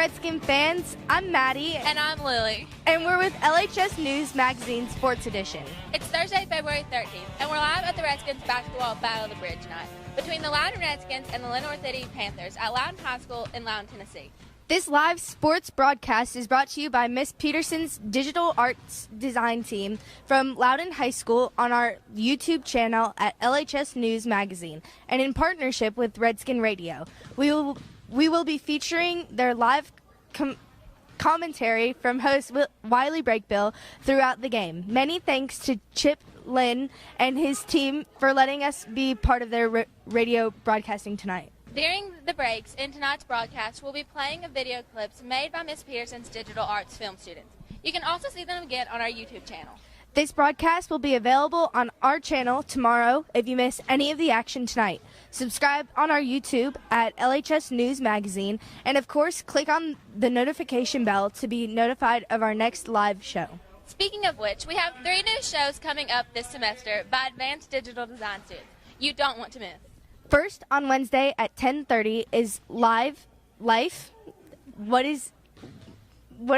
Redskin fans, I'm Maddie. And I'm Lily. And we're with LHS News Magazine Sports Edition. It's Thursday, February 13th, and we're live at the Redskins Basketball Battle of the Bridge night between the Loudon Redskins and the Lenoir City Panthers at Loudon High School in Loudon, Tennessee. This live sports broadcast is brought to you by Miss Peterson's Digital Arts Design Team from Loudon High School on our YouTube channel at LHS News Magazine and in partnership with Redskin Radio. We will be featuring their live commentary from host Wiley Breakbill throughout the game. Many thanks to Chip Lynn and his team for letting us be part of their radio broadcasting tonight. During the breaks in tonight's broadcast, we'll be playing video clips made by Miss Peterson's Digital Arts film students. You can also see them again on our YouTube channel. This broadcast will be available on our channel tomorrow if you miss any of the action tonight. Subscribe on our YouTube at LHS News Magazine, and of course, click on the notification bell to be notified of our next live show. Speaking of which, we have 3 new shows coming up this semester by advanced digital design students you don't want to miss. First, on Wednesday at 10:30 is Life. What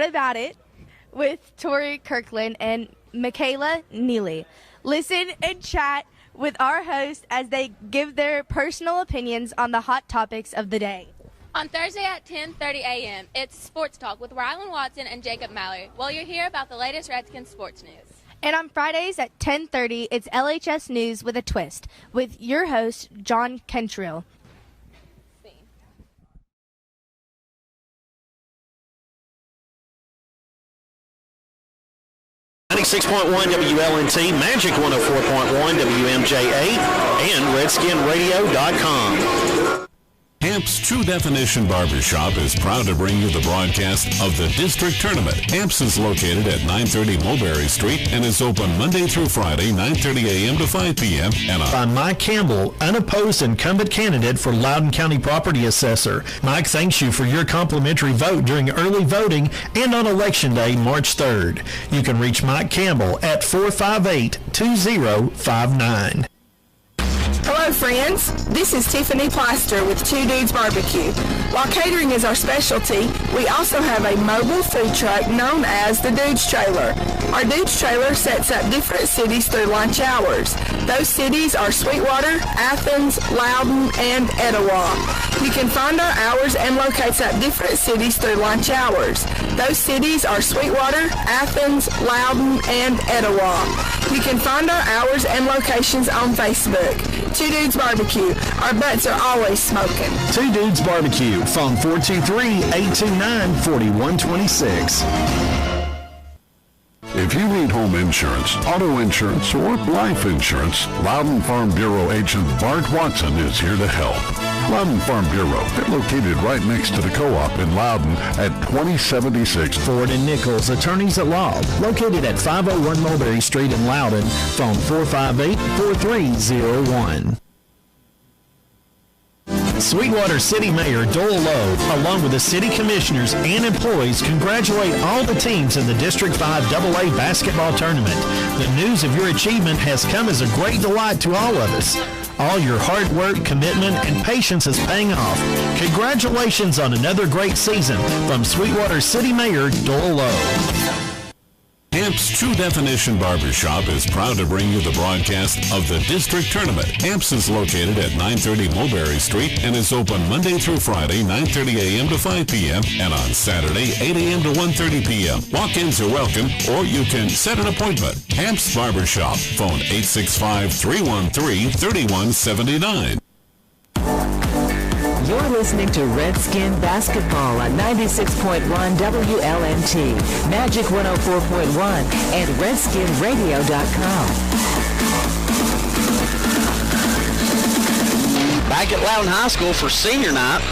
About It? With Tori Kirkland and Michaela Neely. Listen and chat with our hosts as they give their personal opinions on the hot topics of the day. On Thursday at 10:30 a.m., it's Sports Talk with Rylan Watson and Jacob Mallory, while you'll hear about the latest Redskins sports news. And on Fridays at 10:30, it's LHS News with a Twist with your host, John Kentrill. 96.1 WLNT, Magic 104.1 WMJ8, and RedskinRadio.com. Hamp's True Definition Barbershop is proud to bring you the broadcast of the District Tournament. Hamp's is located at 930 Mulberry Street and is open Monday through Friday, 9:30 a.m. to 5 p.m. And by Mike Campbell, unopposed incumbent candidate for Loudon County Property Assessor. Mike thanks you for your complimentary vote during early voting and on Election Day, March 3rd. You can reach Mike Campbell at 458-2059. Hello friends, this is Tiffany Plaster with Two Dudes Barbecue. While catering is our specialty, we also have a mobile food truck known as the Dudes Trailer. Our Dudes Trailer sets up different cities through lunch hours. Those cities are Sweetwater, Athens, Loudon, and Etowah. You can find our hours and locates up different cities through lunch hours. Those cities are Sweetwater, Athens, Loudon, and Etowah. You can find our hours and locations on Facebook. Two Dudes Barbecue. Our butts are always smoking. Two Dudes Barbecue. Phone 423-829-4126. If you need home insurance, auto insurance, or life insurance, Loudon Farm Bureau agent Bart Watson is here to help. Loudon Farm Bureau, they're located right next to the co-op in Loudon at 2076 Ford and Nichols, attorneys at law, located at 501 Mulberry Street in Loudon. Phone 458-4301. Sweetwater City Mayor Doyle Lowe, along with the city commissioners and employees, congratulate all the teams in the District 5 AA basketball tournament. The news of your achievement has come as a great delight to all of us. All your hard work, commitment, and patience is paying off. Congratulations on another great season from Sweetwater City Mayor Doyle Lowe. Hamp's True Definition Barbershop is proud to bring you the broadcast of the District Tournament. Hamp's is located at 930 Mulberry Street and is open Monday through Friday, 9:30 a.m. to 5 p.m. and on Saturday, 8 a.m. to 1:30 p.m. Walk-ins are welcome, or you can set an appointment. Hamp's Barbershop. Phone 865-313-3179. You're listening to Redskin Basketball on 96.1 WLNT, Magic 104.1, and RedskinRadio.com. Back at Loudon High School for senior night,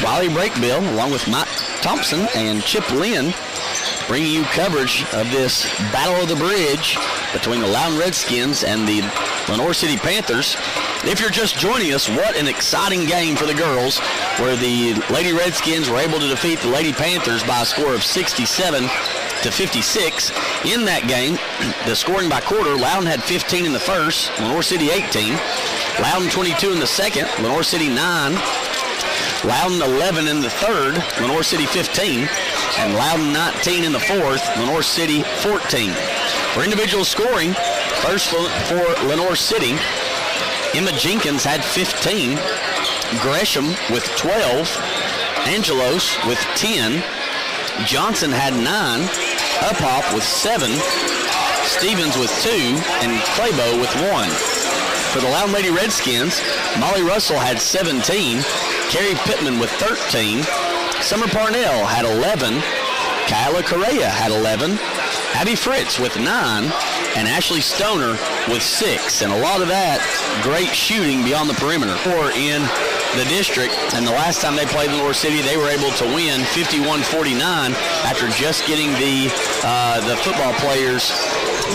Wiley Breakbill, along with Mike Thompson and Chip Lynn, bringing you coverage of this Battle of the Bridge between the Loudon Redskins and the Lenoir City Panthers. If you're just joining us, what an exciting game for the girls, where the Lady Redskins were able to defeat the Lady Panthers by a score of 67-56. In that game, the scoring by quarter, Loudon had 15 in the first, Lenoir City 18. Loudon 22 in the second, Lenoir City 9. Loudon 11 in the third, Lenoir City 15, and Loudon 19 in the fourth, Lenoir City 14. For individual scoring, first for Lenoir City, Emma Jenkins had 15, Gresham with 12, Angelos with 10, Johnson had 9, Uphop with 7, Stevens with 2, and Claybo with 1. For the Loudon Lady Redskins, Molly Russell had 17, Carrie Pittman with 13, Summer Parnell had 11, Kyla Correa had 11, Abby Fritz with 9, and Ashley Stoner with 6. And a lot of that great shooting beyond the perimeter. Or in the district, and the last time they played Lenoir City, they were able to win 51-49 after just getting the football players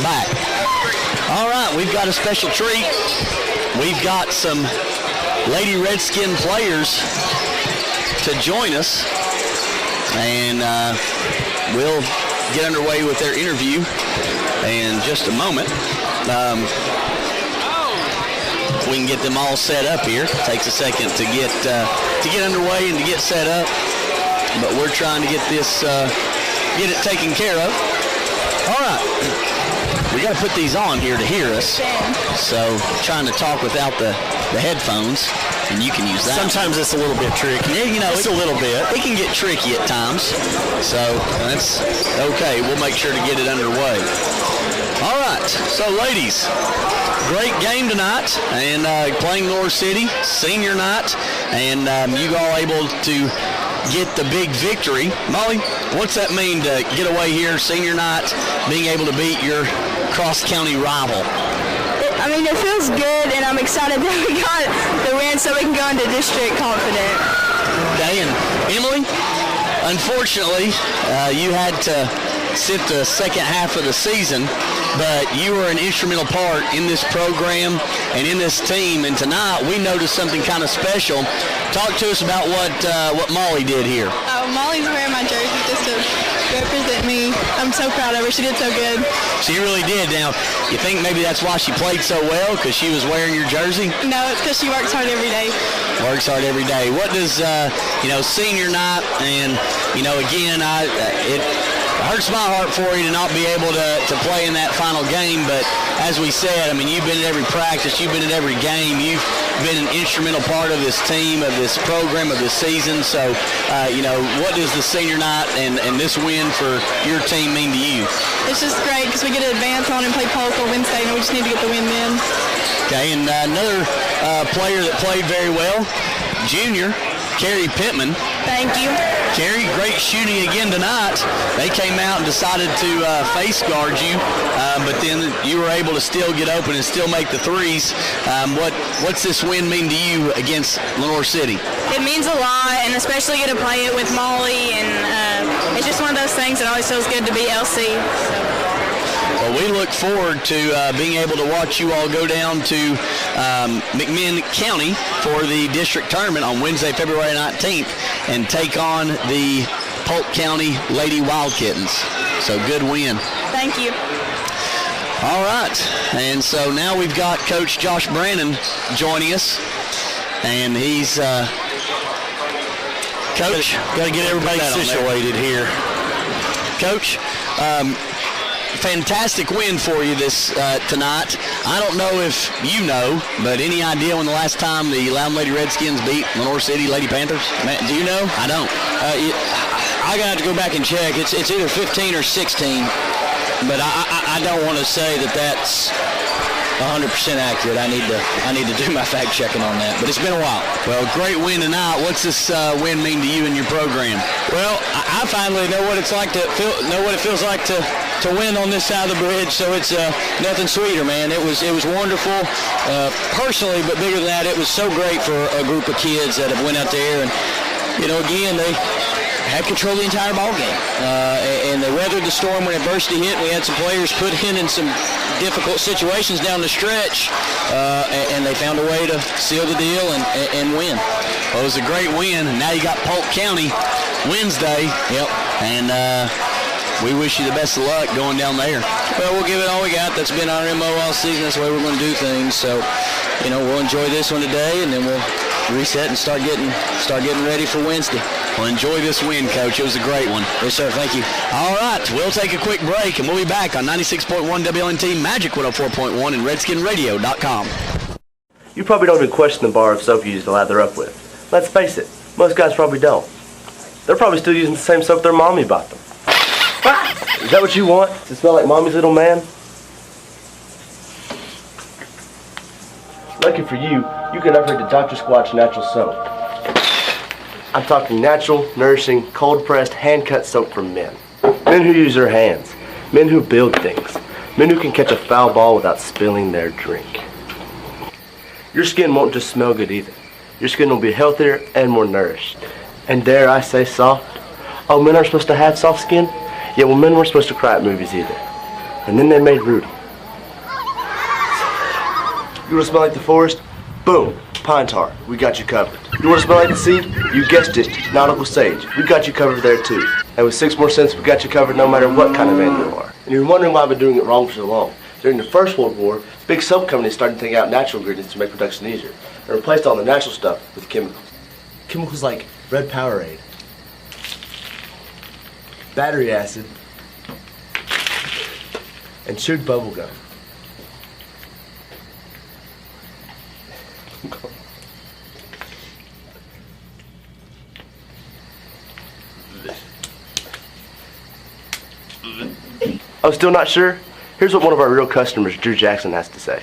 back. All right, we've got a special treat. We've got some Lady Redskin players to join us, and we'll get underway with their interview in just a moment. If we can get them all set up here. It takes a second to get underway and to get set up, but we're trying to get this get it taken care of. All right. We got to put these on here to hear us. So trying to talk without the headphones, and you can use that. Sometimes it's a little bit tricky. Yeah, you know, it's a little bit. It can get tricky at times. So that's okay. We'll make sure to get it underway. All right. So ladies, great game tonight, and playing Lenoir City, senior night, and you all able to get the big victory. Molly, what's that mean to get away here, senior night, being able to beat your cross-county rival? I mean, it feels good, and I'm excited that we got the win so we can go into district confident. Okay, and Emily, unfortunately, you had to sit the second half of the season, but you were an instrumental part in this program and in this team, and tonight we noticed something kind of special. Talk to us about what Molly did here. Molly's wearing my jersey just to represent me. I'm so proud of her. She did so good. She really did. Now, you think maybe that's why she played so well, because she was wearing your jersey? No, it's because she works hard every day. Works hard every day. What does, senior night, and, again, it hurts my heart for you to not be able to play in that final game, but as we said, I mean, you've been at every practice, you've been at every game, you've been an instrumental part of this team, of this program, of this season. So, what does the senior night and this win for your team mean to you? It's just great because we get to advance on and play Polk on Wednesday, and we just need to get the win then. Okay, and another player that played very well, junior, Carrie Pittman. Thank you. Carrie, great shooting again tonight. They came out and decided to face guard you, but then you were able to still get open and still make the threes. What's this win mean to you against Lenoir City? It means a lot, and especially get to play it with Molly, and it's just one of those things that always feels good to beat LC. Well, we look forward to being able to watch you all go down to McMinn County for the district tournament on Wednesday, February 19th, and take on the Polk County Lady Wildkittens. So good win. Thank you. All right, and so now we've got Coach Josh Brannon joining us, and he's Coach. Got to get everybody situated here. Coach. Fantastic win for you this tonight. I don't know if you know, but any idea when the last time the Loudon Lady Redskins beat Lenoir City Lady Panthers? Matt, do you know? I don't. I got to go back and check. It's either 15 or 16, but I don't want to say that that's 100% accurate. I need to do my fact checking on that, but it's been a while. Well, great win tonight. What's this win mean to you and your program? Well, I finally know what it's like know what it feels like to win on this side of the bridge. So it's nothing sweeter, man. It was wonderful personally, but bigger than that, it was so great for a group of kids that have went out there and again they had control of the entire ball game, and they weathered the storm when adversity hit. We had some players put in some difficult situations down the stretch, and they found a way to seal the deal and win. Well, it was a great win, and now you got Polk County Wednesday. Yep. And we wish you the best of luck going down there. Well, we'll give it all we got. That's been our MO all season. That's the way we're going to do things. So, we'll enjoy this one today, and then we'll reset and start getting ready for Wednesday. Well, enjoy this win, Coach. It was a great one. Yes, sir. Thank you. All right, we'll take a quick break, and we'll be back on 96.1 WLNT, Magic 104.1, and RedskinRadio.com. You probably don't even question the bar of soap you used to lather up with. Let's face it, most guys probably don't. They're probably still using the same soap their mommy bought them. Is that what you want? Does it smell like mommy's little man? Lucky for you, you can upgrade to Dr. Squatch natural soap. I'm talking natural, nourishing, cold-pressed, hand-cut soap from men. Men who use their hands. Men who build things. Men who can catch a foul ball without spilling their drink. Your skin won't just smell good either. Your skin will be healthier and more nourished. And dare I say soft? Oh, men aren't supposed to have soft skin? Yeah, well, men weren't supposed to cry at movies either. And then they made Rudy. You want to smell like the forest? Boom, pine tar. We got you covered. You want to smell like the sea? You guessed it, nautical sage. We got you covered there too. And with 6 more cents, we got you covered no matter what kind of man you are. And you're wondering why I've been doing it wrong for so long. During the First World War, big soap companies started to take out natural ingredients to make production easier. And replaced all the natural stuff with chemicals. Chemicals like Red Powerade, battery acid, and chewed bubble gum. Oh, still not sure? Here's what one of our real customers, Drew Jackson, has to say.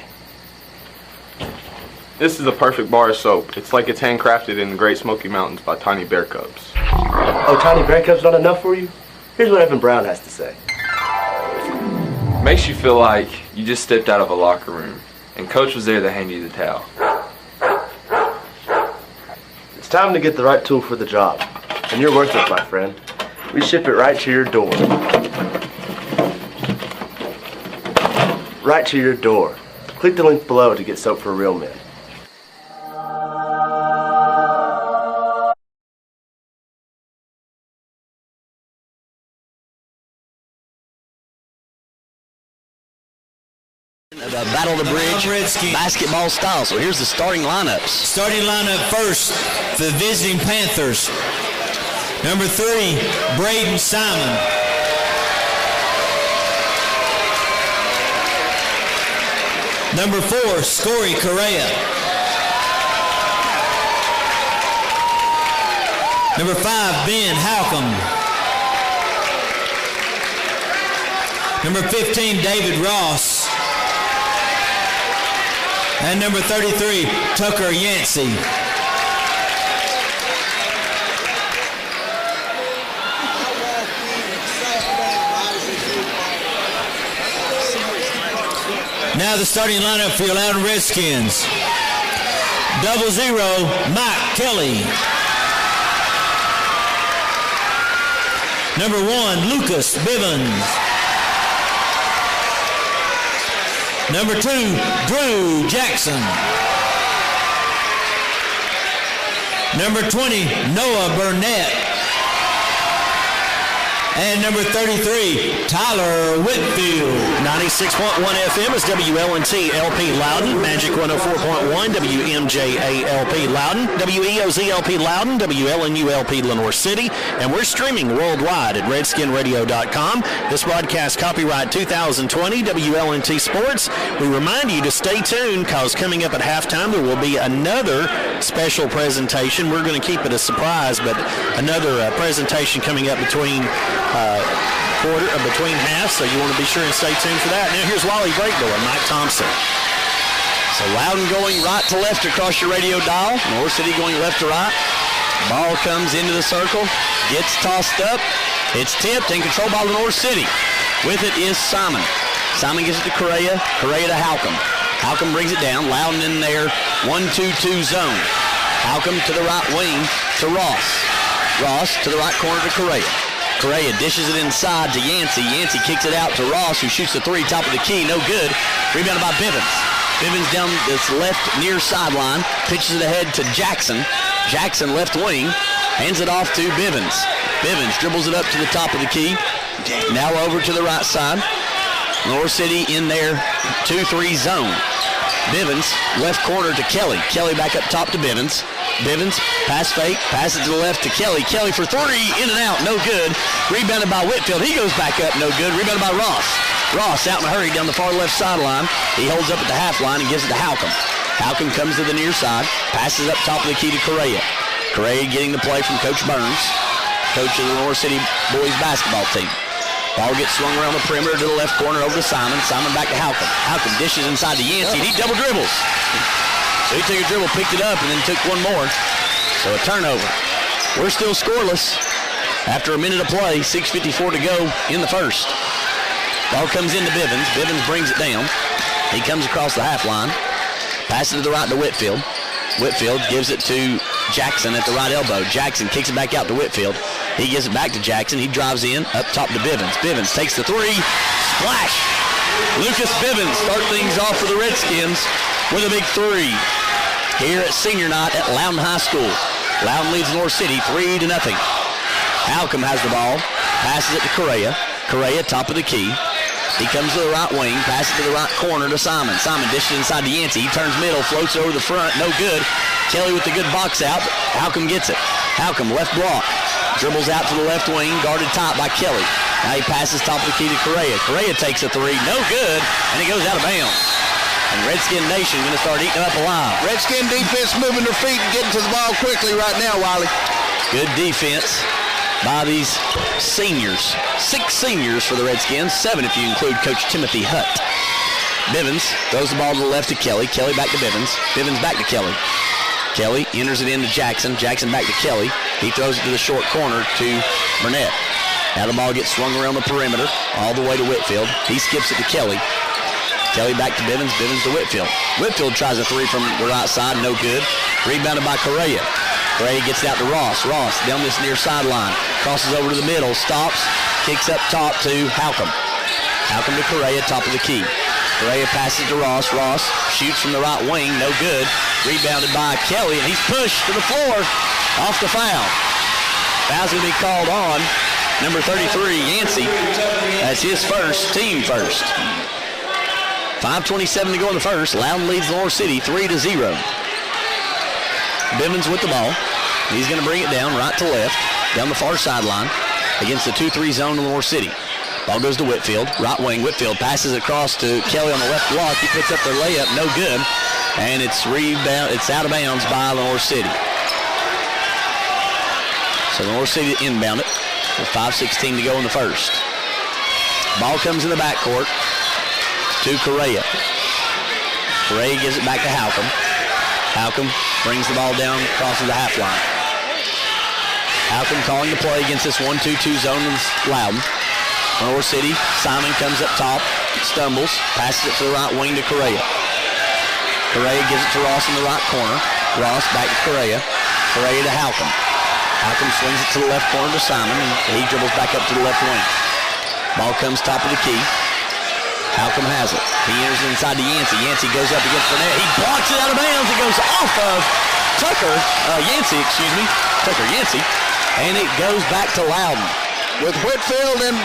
This is a perfect bar of soap. It's like it's handcrafted in the Great Smoky Mountains by tiny bear cubs. Oh, tiny bear cubs not enough for you? Here's what Evan Brown has to say. Makes you feel like you just stepped out of a locker room and Coach was there to hand you the towel. It's time to get the right tool for the job. And you're worth it, my friend. We ship it right to your door. Right to your door. Click the link below to get soap for real men. The Battle of the Bridge basketball style. So here's the starting lineups. Starting lineup first for the visiting Panthers. Number 3, Braden Simon. Number 4, Scory Correa. Number 5, Ben Halcomb. Number 15, David Ross. And number 33, Tucker Yancey. Now the starting lineup for your Loudon Redskins. 00, Mike Kelly. Number 1, Lucas Bivens. Number 2, Drew Jackson. Number 20, Noah Burnett. And number 33, Tyler Whitfield. 96.1 FM is WLNT LP Loudon, Magic 104.1, WMJA LP Loudon, WEOZ LP Loudon, WLNU LP Lenoir City, and we're streaming worldwide at RedskinRadio.com. This broadcast copyright 2020, WLNT Sports. We remind you to stay tuned because coming up at halftime there will be another special presentation. We're going to keep it a surprise, but another presentation coming up between between halves, so you want to be sure and stay tuned for that. Now here's Wally Breakbill and Mike Thompson. So Loudon going right to left across your radio dial. North City going left to right. Ball comes into the circle, gets tossed up. It's tipped and controlled by Lenoir City. With it is Simon. Simon gives it to Correa. Correa to Halcomb. Halcomb brings it down. Loudon in there. 1-2-2 zone. Halcomb to the right wing to Ross. Ross to the right corner to Correa. Correa dishes it inside to Yancey. Yancey kicks it out to Ross, who shoots the 3, top of the key, no good. Rebounded by Bivens. Bivens down this left near sideline, pitches it ahead to Jackson. Jackson left wing, hands it off to Bivens. Bivens dribbles it up to the top of the key. Now over to the right side. Lenoir City in their 2-3 zone. Bivens, left corner to Kelly. Kelly back up top to Bivens. Bivens, pass fake, passes to the left to Kelly. Kelly for three, in and out, no good. Rebounded by Whitfield. He goes back up, no good. Rebounded by Ross. Ross out in a hurry down the far left sideline. He holds up at the half line and gives it to Halcomb. Halcomb comes to the near side, passes up top of the key to Correa. Correa getting the play from Coach Burns, coach of the Lenoir City Boys Basketball Team. Ball gets swung around the perimeter to the left corner over to Simon. Simon back to Halcomb. Halcomb dishes inside to Yancey. He double dribbles. So he took a dribble, picked it up, and then took one more. So a turnover. We're still scoreless after a minute of play. 6:54 to go in the first. Ball comes into Bivens. Bivens brings it down. He comes across the half line. Passes to the right to Whitfield. Whitfield gives it to Jackson at the right elbow. Jackson kicks it back out to Whitfield. He gives it back to Jackson. He drives in, up top to Bivens. Bivens takes the three. Splash! Lucas Bivens start things off for the Redskins with a big three here at senior night at Loudon High School. Loudon leads Lenoir City 3-0. Halcomb has the ball. Passes it to Correa. Correa, top of the key. He comes to the right wing, passes to the right corner to Simon. Simon dishes inside to Yancey. He turns middle, floats over the front, no good. Kelly with the good box out. Halcomb gets it. Halcomb, left block. Dribbles out to the left wing, guarded top by Kelly. Now he passes top of the key to Correa. Correa takes a three, no good, and he goes out of bounds. And Redskin Nation going to start eating up alive. Redskin defense moving their feet and getting to the ball quickly right now, Wiley. Good defense by these seniors. 6 seniors for the Redskins, 7 if you include Coach Timothy Hutt. Bivens throws the ball to the left to Kelly. Kelly back to Bivens. Bivens back to Kelly. Kelly enters it into Jackson. Jackson back to Kelly. He throws it to the short corner to Burnett. Now the ball gets swung around the perimeter all the way to Whitfield. He skips it to Kelly. Kelly back to Bivens. Bivens to Whitfield. Whitfield tries a three from the right side. No good. Rebounded by Correa. Correa gets it out to Ross. Ross down this near sideline. Crosses over to the middle. Stops. Kicks up top to Halcomb. Halcomb to Correa, top of the key. Correa passes to Ross. Ross shoots from the right wing. No good. Rebounded by Kelly, and he's pushed to the floor off the foul. Foul's going to be called on number 33, Yancey. That's his first, team first. 5:27 to go in the first. Loudon leads Lenoir City 3-0. Bivens with the ball. He's going to bring it down right to left, down the far sideline against the 2-3 zone of Lenoir City. Ball goes to Whitfield, right wing. Whitfield passes across to Kelly on the left block. He puts up their layup, no good. And it's out of bounds by Lenoir City. So Lenoir City inbound it with 5:16 to go in the first. Ball comes in the backcourt to Correa. Correa gives it back to Halcomb. Halcomb brings the ball down, crosses the half line. Halcomb calling the play against this 1-2-2 zone of Loudon. Lenoir City, Simon comes up top, stumbles, passes it to the right wing to Correa. Correa gives it to Ross in the right corner. Ross back to Correa. Correa to Halcomb. Halcomb swings it to the left corner to Simon, and he dribbles back up to the left wing. Ball comes top of the key. Halcomb has it. He enters inside to Yancey. Yancey goes up against Burnett. He blocks it out of bounds. It goes off of Yancey, and it goes back to Loudon. With Whitfield and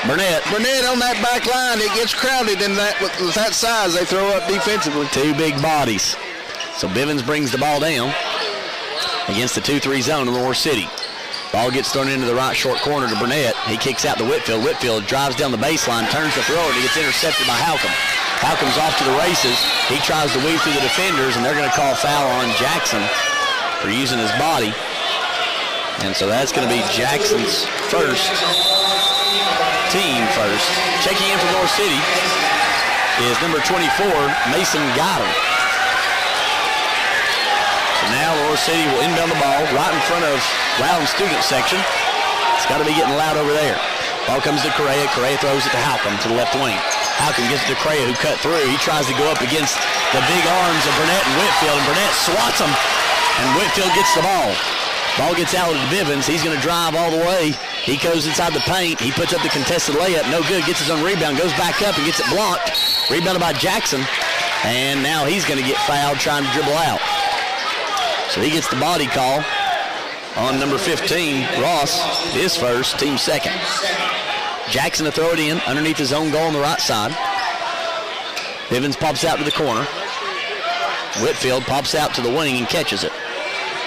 Burnett on that back line, it gets crowded in that with that size they throw up defensively. 2 big bodies. So Bivens brings the ball down against the 2-3 zone of Lenoir City. Ball gets thrown into the right short corner to Burnett. He kicks out to Whitfield. Whitfield drives down the baseline, turns to throw it, and he gets intercepted by Halcomb. Halcomb's off to the races. He tries to weave through the defenders, and they're going to call foul on Jackson for using his body. And so that's going to be Jackson's first, team first. Checking in for Lenoir City is number 24, Mason Goddard. So now Lenoir City will inbound the ball right in front of Loudon student section. It's got to be getting loud over there. Ball comes to Correa. Correa throws it to Halcomb to the left wing. Halcomb gives it to Correa, who cut through. He tries to go up against the big arms of Burnett and Whitfield, and Burnett swats him, and Whitfield gets the ball. Ball gets out to Bivens. He's going to drive all the way. He goes inside the paint. He puts up the contested layup. No good. Gets his own rebound. Goes back up and gets it blocked. Rebounded by Jackson. And now he's going to get fouled trying to dribble out. So he gets the body call on number 15, Ross, his first, team second. Jackson to throw it in underneath his own goal on the right side. Bivens pops out to the corner. Whitfield pops out to the wing and catches it.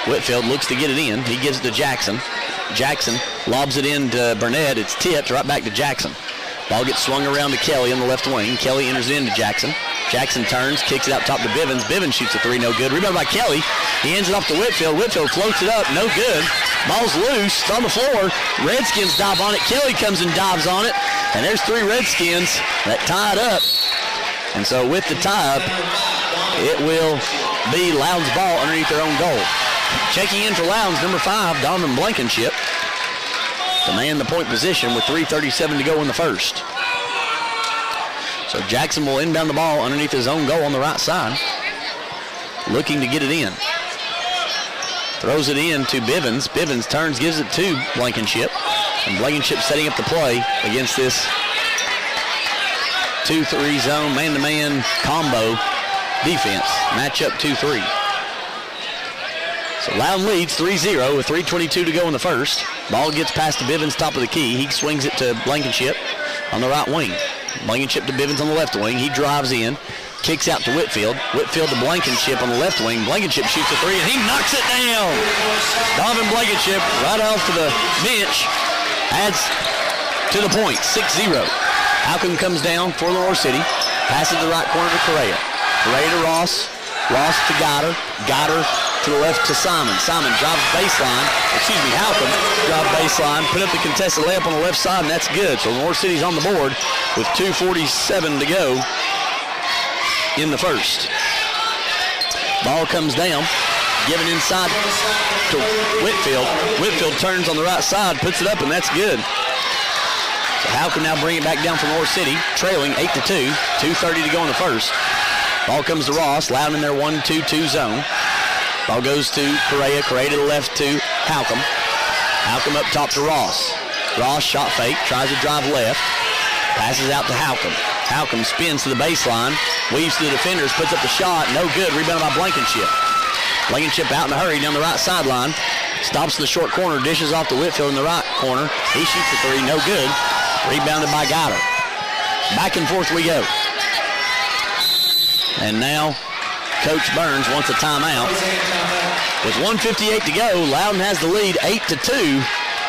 Whitfield looks to get it in. He gives it to Jackson. Jackson lobs it in to Burnett. It's tipped right back to Jackson. Ball gets swung around to Kelly on the left wing. Kelly enters it into Jackson. Jackson turns, kicks it out top to Bivens. Bivens shoots a three, no good. Rebound by Kelly. He hands it off to Whitfield. Whitfield floats it up, no good. Ball's loose, it's on the floor. Redskins dive on it. Kelly comes and dives on it. And there's 3 Redskins that tie it up. And so with the tie-up, it will be Loudon's ball underneath their own goal. Checking in for Loudon's number 5, Donovan Blankenship, to man the point position with 3:37 to go in the first. So Jackson will inbound the ball underneath his own goal on the right side, looking to get it in. Throws it in to Bivens. Bivens turns, gives it to Blankenship. And Blankenship setting up the play against this 2-3 zone man-to-man combo defense. Matchup 2-3. So Loudon leads 3-0 with 3:22 to go in the first. Ball gets past to Bivens, top of the key. He swings it to Blankenship on the right wing. Blankenship to Bivens on the left wing. He drives in, kicks out to Whitfield. Whitfield to Blankenship on the left wing. Blankenship shoots a three, and he knocks it down. Donovan Blankenship right off to the bench adds to the point, 6-0. Halcomb comes down for Lenoir City. Passes the right corner to Correa. Correa to Ross. Ross to Goddard. Goddard to the left to Simon. Simon drives baseline. Halcomb drives baseline. Put up the contested layup on the left side, and that's good. So Lenoir City's on the board with 2:47 to go in the first. Ball comes down. Given inside to Whitfield. Whitfield turns on the right side, puts it up, and that's good. So Halcomb now bring it back down for Lenoir City, trailing 8-2. 2:30 to go in the first. Ball comes to Ross. Loudon in their 1-2-2 zone. Ball goes to Correa. Correa to the left to Halcomb. Halcomb up top to Ross. Ross shot fake, tries to drive left. Passes out to Halcomb. Halcomb spins to the baseline, weaves to the defenders, puts up the shot. No good. Rebounded by Blankenship. Blankenship out in a hurry down the right sideline. Stops in the short corner, dishes off to Whitfield in the right corner. He shoots the three, no good. Rebounded by Goddard. Back and forth we go. And now Coach Burns wants a timeout. With 1:58 to go, Loudon has the lead 8-2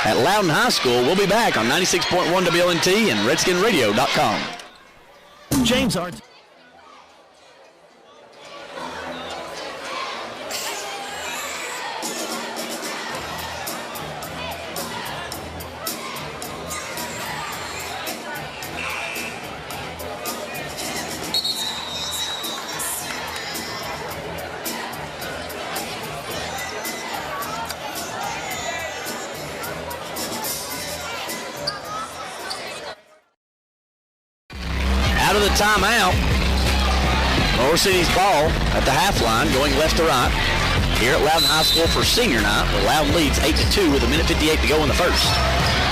at Loudon High School. We'll be back on 96.1 WLNT and RedskinRadio.com. James Art. Out of the timeout. Lenoir City's ball at the half line, going left to right. Here at Loudon High School for senior night, where Loudon leads 8-2 with 1:58 to go in the first.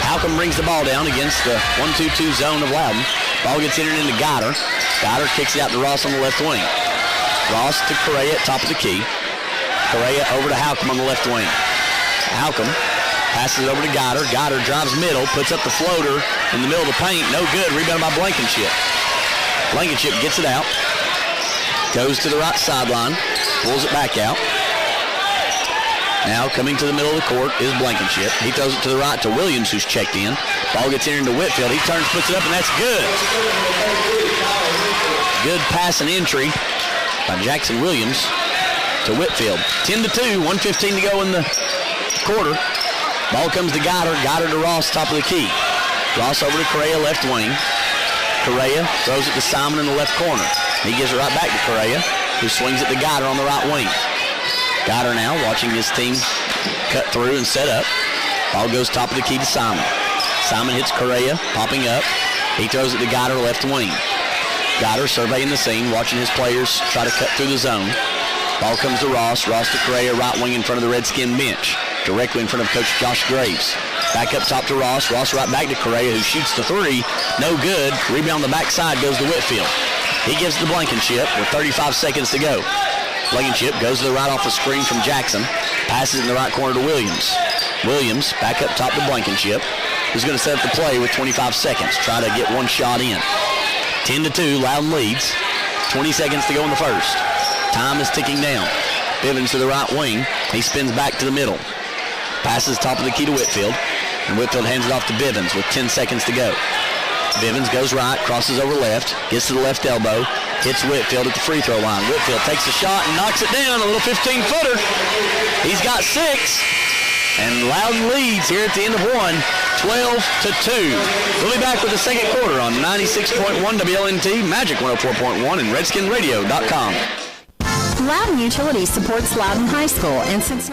Halcomb brings the ball down against the 1-2-2 zone of Loudon. Ball gets entered into Goddard. Goddard kicks it out to Ross on the left wing. Ross to Correa at top of the key. Correa over to Halcomb on the left wing. Halcomb passes it over to Goddard. Goddard drives middle, puts up the floater in the middle of the paint. No good. Rebounded by Blankenship. Blankenship gets it out. Goes to the right sideline. Pulls it back out. Now coming to the middle of the court is Blankenship. He throws it to the right to Williams, who's checked in. Ball gets entered into Whitfield. He turns, puts it up, and that's good. Good pass and entry by Jackson Williams to Whitfield. 10-2, 1:15 to go in the quarter. Ball comes to Goddard. Goddard to Ross, top of the key. Ross over to Correa, left wing. Correa throws it to Simon in the left corner. He gives it right back to Correa, who swings it to Goddard on the right wing. Goddard now watching his team cut through and set up. Ball goes top of the key to Simon. Simon hits Correa, popping up. He throws it to Goddard, left wing. Goddard surveying the scene, watching his players try to cut through the zone. Ball comes to Ross. Ross to Correa, right wing in front of the Redskin bench, directly in front of Coach Josh Graves. Back up top to Ross. Ross right back to Correa, who shoots the three. No good. Rebound on the backside goes to Whitfield. He gives to Blankenship with 35 seconds to go. Blankenship goes to the right off the screen from Jackson. Passes in the right corner to Williams. Williams back up top to Blankenship, who's going to set up the play with 25 seconds. Try to get one shot in. 10-2, Loudon leads. 20 seconds to go in the first. Time is ticking down. Bivens to the right wing. He spins back to the middle. Passes top of the key to Whitfield. And Whitfield hands it off to Bivens with 10 seconds to go. Bivens goes right, crosses over left, gets to the left elbow, hits Whitfield at the free throw line. Whitfield takes a shot and knocks it down, a little 15-footer. He's got 6, and Loudon leads here at the end of one, 12-2. We'll be back with the second quarter on 96.1 WLNT, Magic 104.1, and RedskinRadio.com. Loudon Utilities supports Loudon High School, and since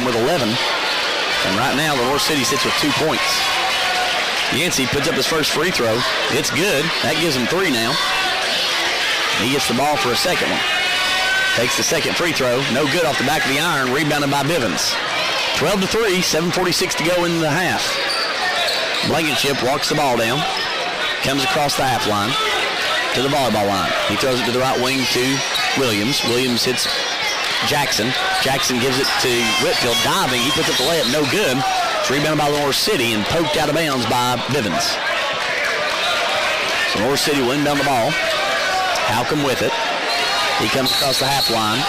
with 11, and right now Lenoir City sits with 2 points. Yancey puts up his first free throw. It's good. That gives him 3 now. He gets the ball for a second one. Takes the second free throw. No good off the back of the iron. Rebounded by Bivens. 12-3, 7:46 to go in the half. Blankenship walks the ball down. Comes across the half line to the volleyball line. He throws it to the right wing to Williams. Williams hits Jackson. Jackson gives it to Whitfield, diving. He puts up the layup, no good. It's rebounded by Lenoir City and poked out of bounds by Bivens. So Lenoir City will inbound the ball. Halcomb with it. He comes across the half line.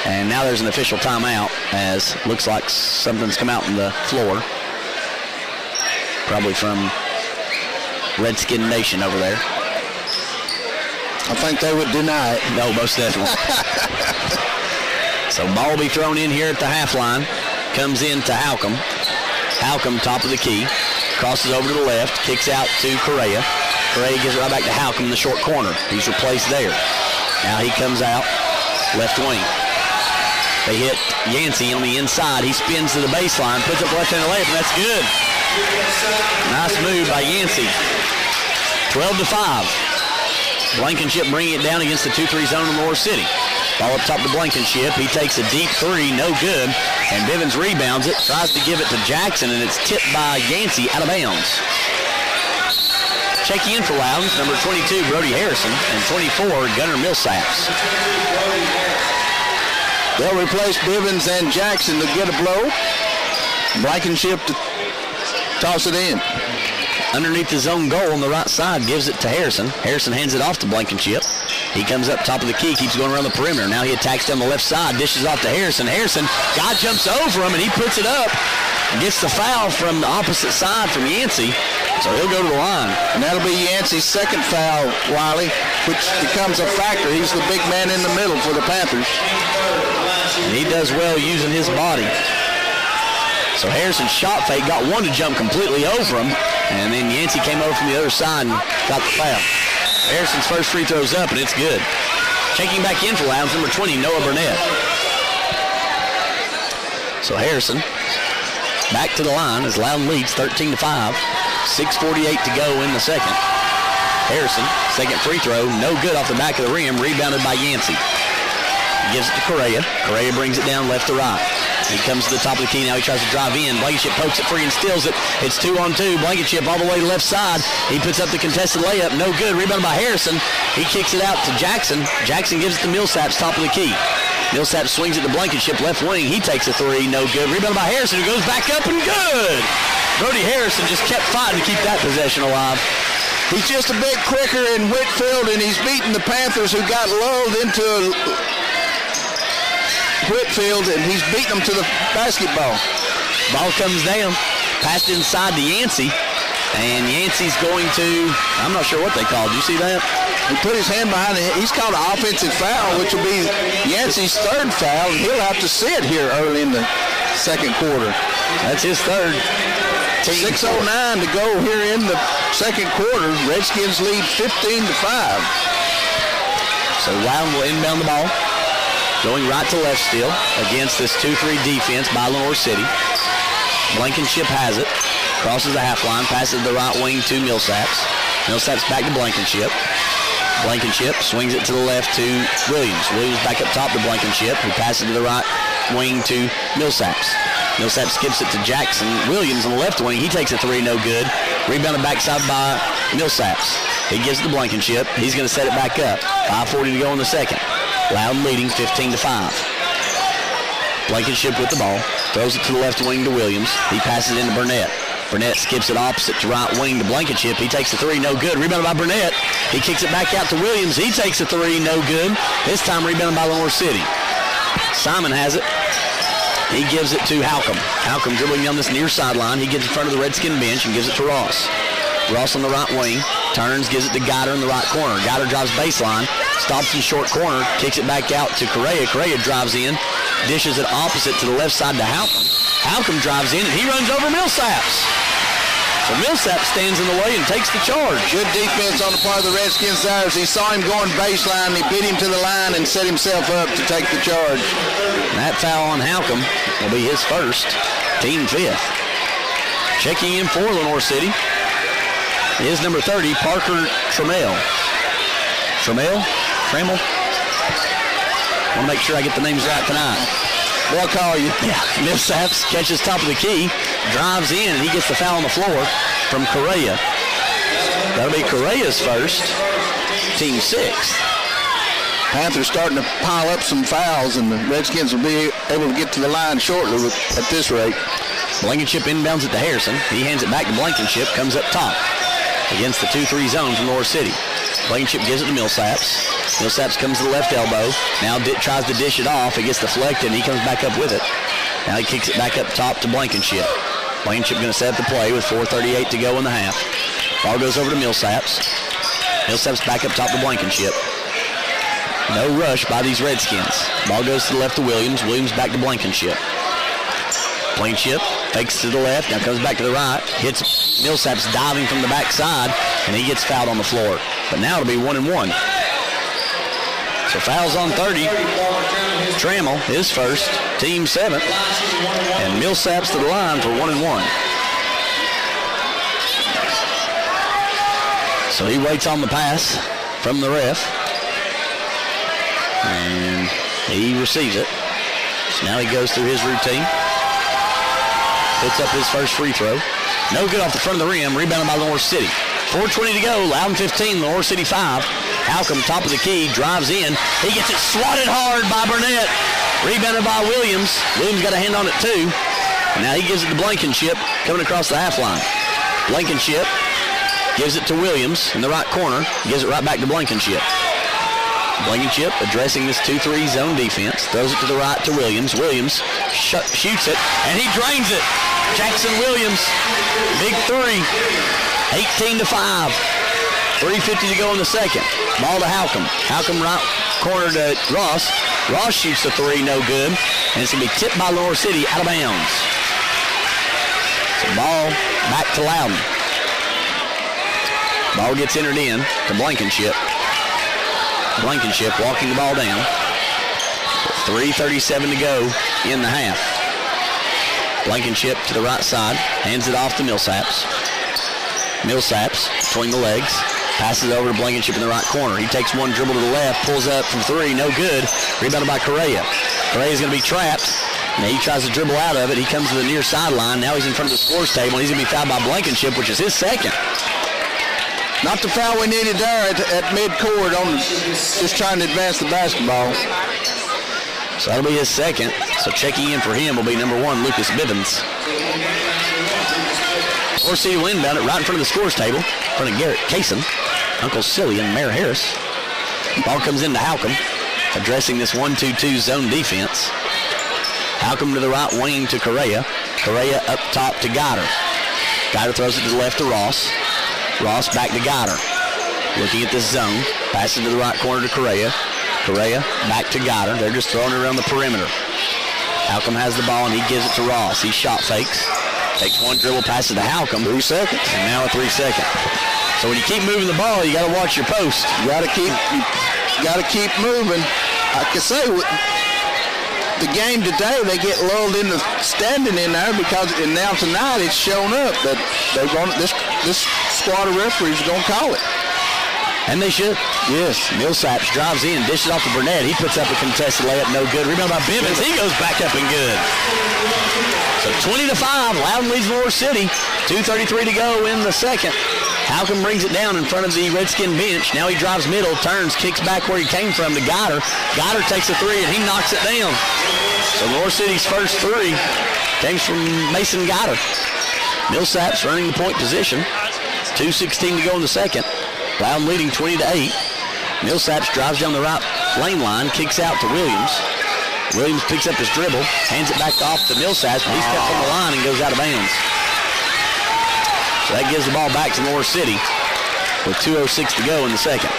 And now there's an official timeout, as looks like something's come out on the floor. Probably from Redskin Nation over there. I think they would deny it. No, most definitely. So ball will be thrown in here at the half line. Comes in to Halcomb. Halcomb, top of the key. Crosses over to the left. Kicks out to Correa. Correa gives it right back to Halcomb in the short corner. He's replaced there. Now he comes out left wing. They hit Yancey on the inside. He spins to the baseline. Puts up left-handed layup, and that's good. Nice move by Yancey. 12-5. Blankenship bringing it down against the 2-3 zone in Lenoir City. Ball up top to Blankenship. He takes a deep 3, no good. And Bivens rebounds it, tries to give it to Jackson, and it's tipped by Yancey out of bounds. Checking in for Loudon, number 22, Brody Harrison, and 24, Gunnar Millsaps. They'll replace Bivens and Jackson to get a blow. Blankenship to toss it in. Underneath his own goal on the right side, gives it to Harrison. Harrison hands it off to Blankenship. He comes up top of the key, keeps going around the perimeter. Now he attacks down the left side, dishes off to Harrison. Harrison, guy jumps over him, and he puts it up. Gets the foul from the opposite side from Yancey, so he'll go to the line. And that'll be Yancey's second foul, Wiley, which becomes a factor. He's the big man in the middle for the Panthers. And he does well using his body. So Harrison's shot fake got one to jump completely over him, and then Yancey came over from the other side and got the foul. Harrison's first free throw's up, and it's good. Checking back in for Loudon, number 20, Noah Burnett. So Harrison back to the line as Loudon leads 13-5. 6:48 to go in the second. Harrison, second free throw, no good off the back of the rim, rebounded by Yancey. Gives it to Correa. Correa brings it down left to right. He comes to the top of the key. Now he tries to drive in. Blankenship pokes it free and steals it. It's 2-on-2. Blankenship all the way to left side. He puts up the contested layup. No good. Rebounded by Harrison. He kicks it out to Jackson. Jackson gives it to Millsaps, top of the key. Millsap swings it to Blankenship, left wing. He takes a three, no good. Rebounded by Harrison, who goes back up and good. Brody Harrison just kept fighting to keep that possession alive. He's just a bit quicker in Whitfield, and he's beating the Panthers, who got lulled into Whitfield, and he's beating them to the basketball. Ball comes down, passed inside to Yancey, and Yancey's going to, I'm not sure what they called. Did you see that? He put his hand behind it. He's called an offensive foul, which will be Yancey's third foul, and he'll have to sit here early in the second quarter. That's his third. 6:09 to go here in the second quarter. Redskins lead 15-5. So Loudon will inbound the ball. Going right to left still against this 2-3 defense by Lenoir City. Blankenship has it. Crosses the half line. Passes the right wing to Millsaps. Millsaps back to Blankenship. Blankenship swings it to the left to Williams. Williams back up top to Blankenship, who passes to the right wing to Millsaps. Millsap skips it to Jackson. Williams on the left wing. He takes a three, no good. Rebounded backside by Millsaps. He gives it to Blankenship. He's going to set it back up. 5:40 to go in the second. Loudon leading 15-5. Blankenship with the ball. Throws it to the left wing to Williams. He passes it into Burnett. Burnett skips it opposite to right wing to Blankenship. He takes a three, no good. Rebounded by Burnett. He kicks it back out to Williams. He takes a three, no good. This time rebounded by Lenoir City. Simon has it. He gives it to Halcomb. Halcomb dribbling down this near sideline. He gets in front of the Redskin bench and gives it to Ross. Ross on the right wing. Turns, gives it to Guider in the right corner. Guider drives baseline. Stops in short corner. Kicks it back out to Correa. Correa drives in. Dishes it opposite to the left side to Halcomb. Halcomb drives in and he runs over Millsaps. So Millsap stands in the way and takes the charge. Good defense on the part of the Redskins there. As he saw him going baseline, he beat him to the line and set himself up to take the charge. And that foul on Halcomb will be his first, team fifth. Checking in for Lenoir City is number 30, Parker Trammell. Trammell? I want to make sure I get the names right tonight. Well, I'll call you. Yeah, Millsaps catches top of the key, drives in, and he gets the foul on the floor from Correa. That'll be Correa's first, team sixth. Panthers starting to pile up some fouls, and the Redskins will be able to get to the line shortly at this rate. Blankenship inbounds it to Harrison. He hands it back to Blankenship, comes up top against the 2-3 zone from Lenoir City. Blankenship gives it to Millsaps. Millsaps comes to the left elbow. Now tries to dish it off. It gets deflected, and he comes back up with it. Now he kicks it back up top to Blankenship. Blankenship going to set up the play with 4:38 to go in the half. Ball goes over to Millsaps. Millsaps back up top to Blankenship. No rush by these Redskins. Ball goes to the left to Williams. Williams back to Blankenship. Blankenship fakes to the left. Now comes back to the right. Hits Millsaps diving from the backside, and he gets fouled on the floor. But now it'll be 1-1. So fouls on 30. Trammell, his first, team seventh. And Millsaps to the line for 1-1. So he waits on the pass from the ref. And he receives it. So now he goes through his routine. Puts up his first free throw. No good off the front of the rim. Rebounded by Lenoir City. 4:20 to go. Loudon 15, Lenoir City 5. Halcomb, top of the key, drives in. He gets it swatted hard by Burnett. Rebounded by Williams. Williams got a hand on it too. And now he gives it to Blankenship coming across the half line. Blankenship gives it to Williams in the right corner. He gives it right back to Blankenship. Blankenship addressing this 2-3 zone defense. Throws it to the right to Williams. Williams shoots it, and he drains it. Jackson Williams, big three. 18-5. 3:50 to go in the second. Ball to Halcomb. Halcomb right corner to Ross. Ross shoots the three, no good. And it's going to be tipped by Lenoir City out of bounds. So ball back to Loudon. Ball gets entered in to Blankenship. Blankenship walking the ball down. 3:37 to go in the half. Blankenship to the right side. Hands it off to Millsaps. Millsaps between the legs. Passes over to Blankenship in the right corner. He takes one dribble to the left. Pulls up from three. No good. Rebounded by Correa. Correa's going to be trapped. Now he tries to dribble out of it. He comes to the near sideline. Now he's in front of the scores table. He's going to be fouled by Blankenship, which is his second. Not the foul we needed there at midcourt on just trying to advance the basketball. So that'll be his second. So checking in for him will be number 1, Lucas Bivens. Lenoir City will inbound it right in front of the scores table, in front of Garrett Kaysen, Uncle Silly, and Mayor Harris. Ball comes into Halcomb, addressing this 1-2-2 zone defense. Halcomb to the right wing to Correa. Correa up top to Goddard. Goddard throws it to the left to Ross. Ross back to Goddard. Looking at this zone. Passes to the right corner to Correa. Correa back to Goddard. They're just throwing it around the perimeter. Halcomb has the ball, and he gives it to Ross. He shot fakes. Takes one dribble, passes to Halcomb. 3 seconds. And now a 3-second. So when you keep moving the ball, you got to watch your post. You got to keep moving. I can say the game today, they get lulled into standing in there because now tonight it's shown up that they're going. This squad of referees are going to call it. And they should. Yes. Millsaps drives in, dishes off to Burnett. He puts up a contested layup, no good. Rebound by Bivens. He goes back up and good. So 20-5, Loudon leads Lenoir City. 2:33 to go in the second. Halcomb brings it down in front of the Redskin bench. Now he drives middle, turns, kicks back where he came from to Goddard. Goddard takes a three, and he knocks it down. So Lenoir City's first three comes from Mason Goddard. Millsaps running the point position. 2:16 to go in the second. Loudon leading 20-8. Millsaps drives down the right lane line, kicks out to Williams. Williams picks up his dribble, hands it back off to Millsaps, but he steps on the line and goes out of bounds. So that gives the ball back to Lenoir City with 2:06 to go in the second.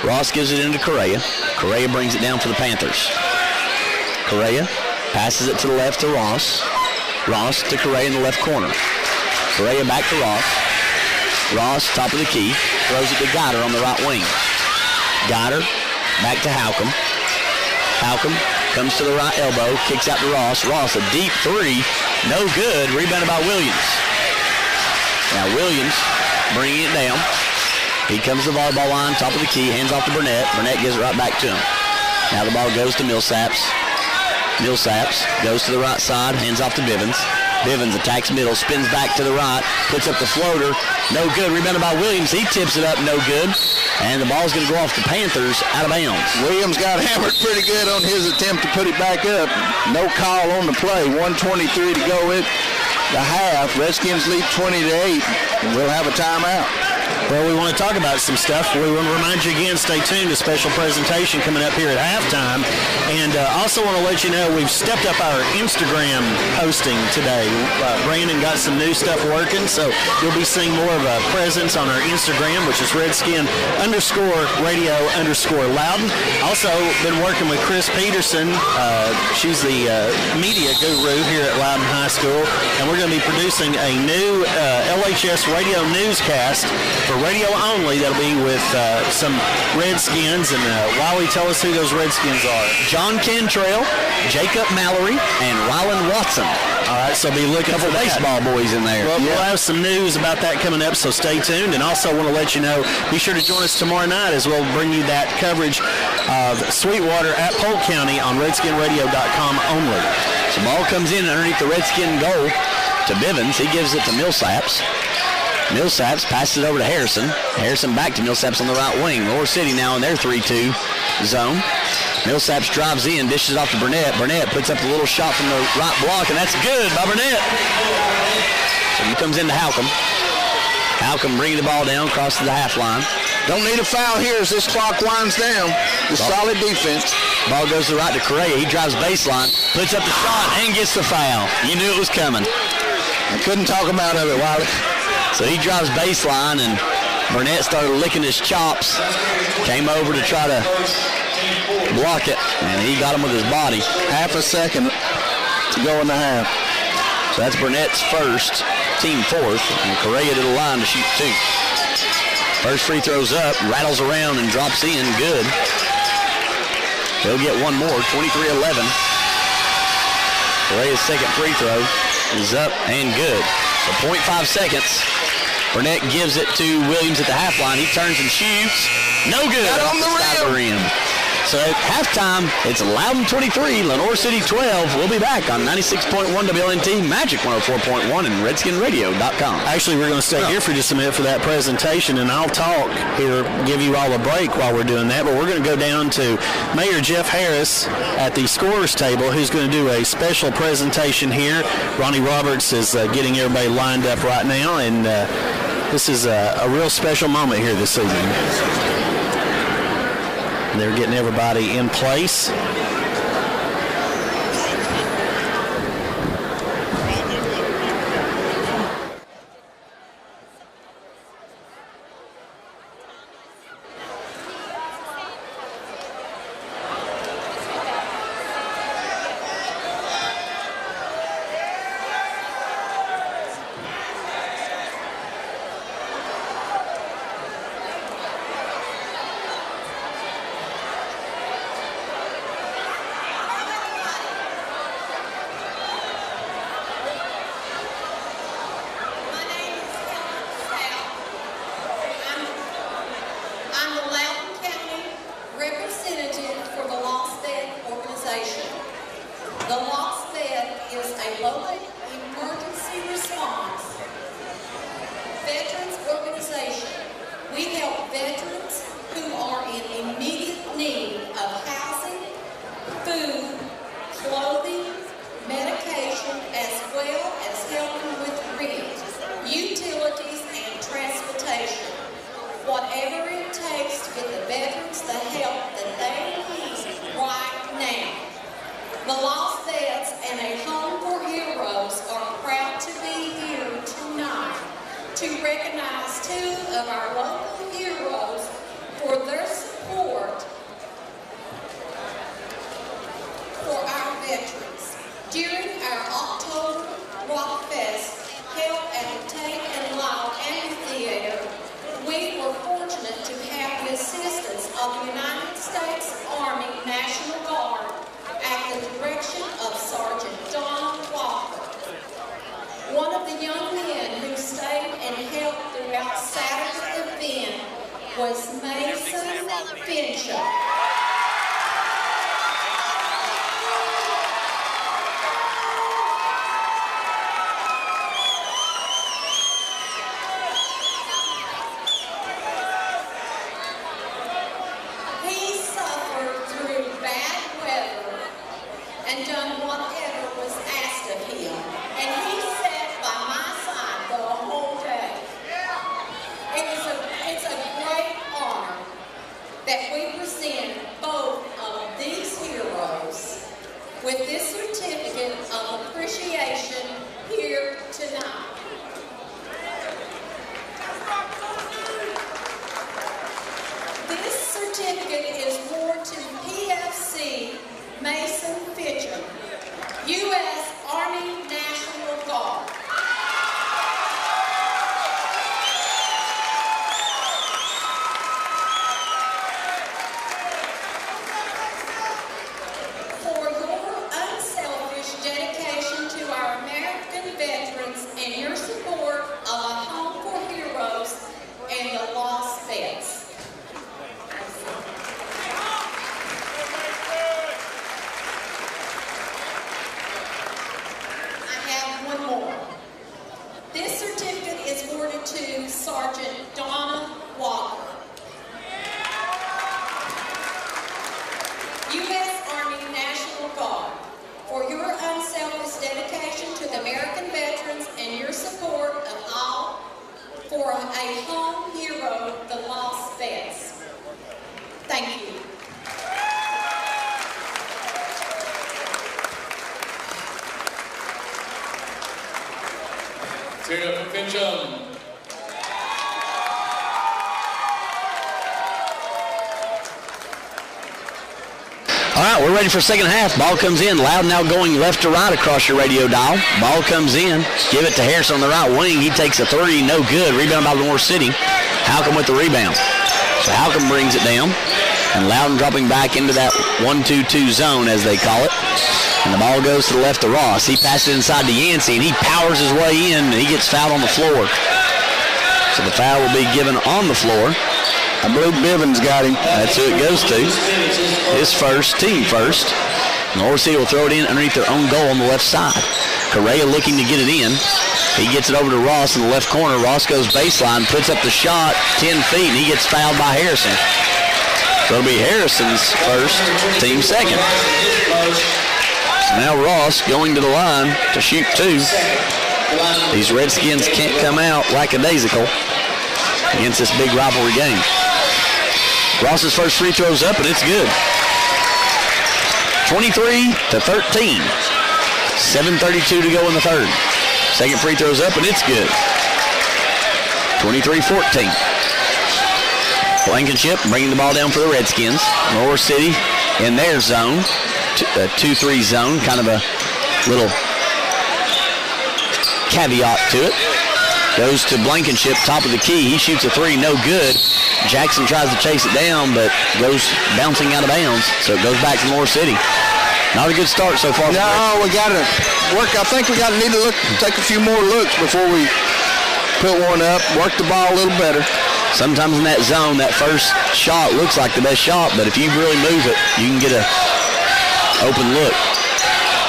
Ross gives it into Correa. Correa brings it down for the Panthers. Correa passes it to the left to Ross. Ross to Correa in the left corner. Correa back to Ross. Ross, top of the key, throws it to Goddard on the right wing. Goddard back to Halcomb. Halcomb comes to the right elbow, kicks out to Ross. Ross, a deep three, no good. Rebounded by Williams. Now Williams bringing it down. He comes to the volleyball line, top of the key, hands off to Burnett. Burnett gives it right back to him. Now the ball goes to Millsaps. Millsaps goes to the right side, hands off to Bivens. Bivens attacks middle, spins back to the right, puts up the floater, no good. Rebounded by Williams. He tips it up, no good. And the ball's going to go off the Panthers out of bounds. Williams got hammered pretty good on his attempt to put it back up. No call on the play. 1:23 to go in the half. Redskins lead 20-8, and we'll have a timeout. Well, we want to talk about some stuff. We want to remind you again, stay tuned. A special presentation coming up here at halftime. And also want to let you know we've stepped up our Instagram posting today. Brandon got some new stuff working, so you'll be seeing more of a presence on our Instagram, which is Redskin_radio_Loudon. Also been working with Chris Peterson. She's the media guru here at Loudon High School. And we're going to be producing a new LHS radio newscast for radio only. That'll be with some Redskins. And Wally, tell us who those Redskins are. John Cantrell, Jacob Mallory, and Rylan Watson. All right, so be looking for baseball boys in there. Well, we'll have some news about that coming up, so stay tuned. And also want to let you know, be sure to join us tomorrow night as we'll bring you that coverage of Sweetwater at Polk County on RedskinRadio.com only. So ball comes in underneath the Redskin goal to Bivens. He gives it to Millsaps. Millsaps passes it over to Harrison. Harrison back to Millsaps on the right wing. Lenoir City now in their 3-2 zone. Millsaps drives in, dishes off to Burnett. Burnett puts up a little shot from the right block, and that's good by Burnett. So he comes into Halcomb. Halcomb bringing the ball down, crosses the half line. Don't need a foul here as this clock winds down. The solid defense. Ball goes to the right to Correa. He drives baseline, puts up the shot, and gets the foul. You knew it was coming. I couldn't talk him out of it, Wiley. So he drives baseline, and Burnett started licking his chops. Came over to try to block it, and he got him with his body. Half a second to go in the half. So that's Burnett's first, team fourth, and Correa to the line to shoot two. First free throw's up, rattles around and drops in, good. He'll get one more, 23-11. Correa's second free throw is up and good. So 0.5 seconds. Burnett gives it to Williams at the half line. He turns and shoots. No good. Got on the rim. So at halftime, it's Loudon 23, Lenoir City 12. We'll be back on 96.1 WLNT, Magic 104.1, and RedskinRadio.com. Actually, we're going to stay here for just a minute for that presentation, and I'll talk here, give you all a break while we're doing that. But we're going to go down to Mayor Jeff Harris at the scorers table, who's going to do a special presentation here. Ronnie Roberts is getting everybody lined up right now, and this is a real special moment here this evening. They're getting everybody in place. All right, we're ready for second half. Ball comes in. Loudon now going left to right across your radio dial. Ball comes in. Give it to Harris on the right wing. He takes a three. No good. Rebound by Lenoir City. Halcomb with the rebound. So Halcomb brings it down. And Loudon dropping back into that 1-2-2 zone, as they call it. And the ball goes to the left to Ross. He passes it inside to Yancey, and he powers his way in, and he gets fouled on the floor. So the foul will be given on the floor. I believe Bivens got him. That's who it goes to. His first, team first. Lenoir City will throw it in underneath their own goal on the left side. Correa looking to get it in. He gets it over to Ross in the left corner. Ross goes baseline, puts up the shot, 10 feet, and he gets fouled by Harrison. So it'll be Harrison's first, team second. So now Ross going to the line to shoot 2. These Redskins can't come out lackadaisical against this big rivalry game. Ross's first free throw's up, and it's good. 23-13. 7:32 to go in the third. Second free throw's up, and it's good. 23-14. Blankenship bringing the ball down for the Redskins. Lenoir City in their zone, a 2-3 zone, kind of a little caveat to it. Goes to Blankenship, top of the key. He shoots a 3, no good. Jackson tries to chase it down, but goes bouncing out of bounds, so it goes back to Lenoir City. Not a good start so far. No, we got to work. I think we got to need to take a few more looks before we put one up, work the ball a little better. Sometimes in that zone, that first shot looks like the best shot, but if you really move it, you can get a open look.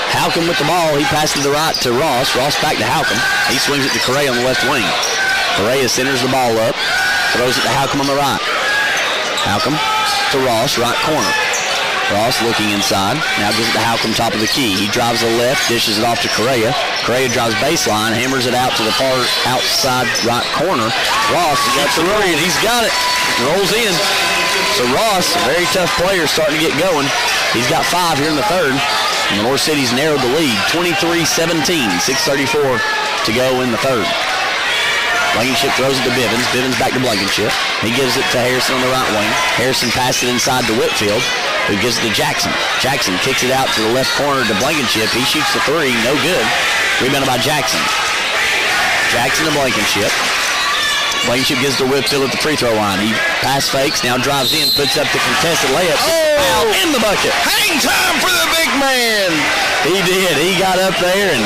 Halcomb with the ball. He passes to the right to Ross. Ross back to Halcomb. He swings it to Correa on the left wing. Correa centers the ball up, throws it to Halcomb on the right. Halcomb to Ross, right corner. Ross looking inside. Now gives it to Halcomb, top of the key. He drives the left, dishes it off to Correa. Correa drives baseline, hammers it out to the far outside right corner. Ross got the three, and he's got it. Rolls in. So Ross, a very tough player, starting to get going. He's got 5 here in the third. Lenoir City's narrowed the lead, 23-17, 6:34 to go in the third. Blankenship throws it to Bivens. Bivens back to Blankenship. He gives it to Harrison on the right wing. Harrison passes it inside to Whitfield, who gives it to Jackson. Jackson kicks it out to the left corner to Blankenship. He shoots the 3, no good. Rebounded by Jackson. Jackson to Blankenship. Blankenship gives to Whitfield at the free throw line. He pass fakes, now drives in, puts up the contested layup. Foul in the bucket. Hang time for the big man. He did. He got up there and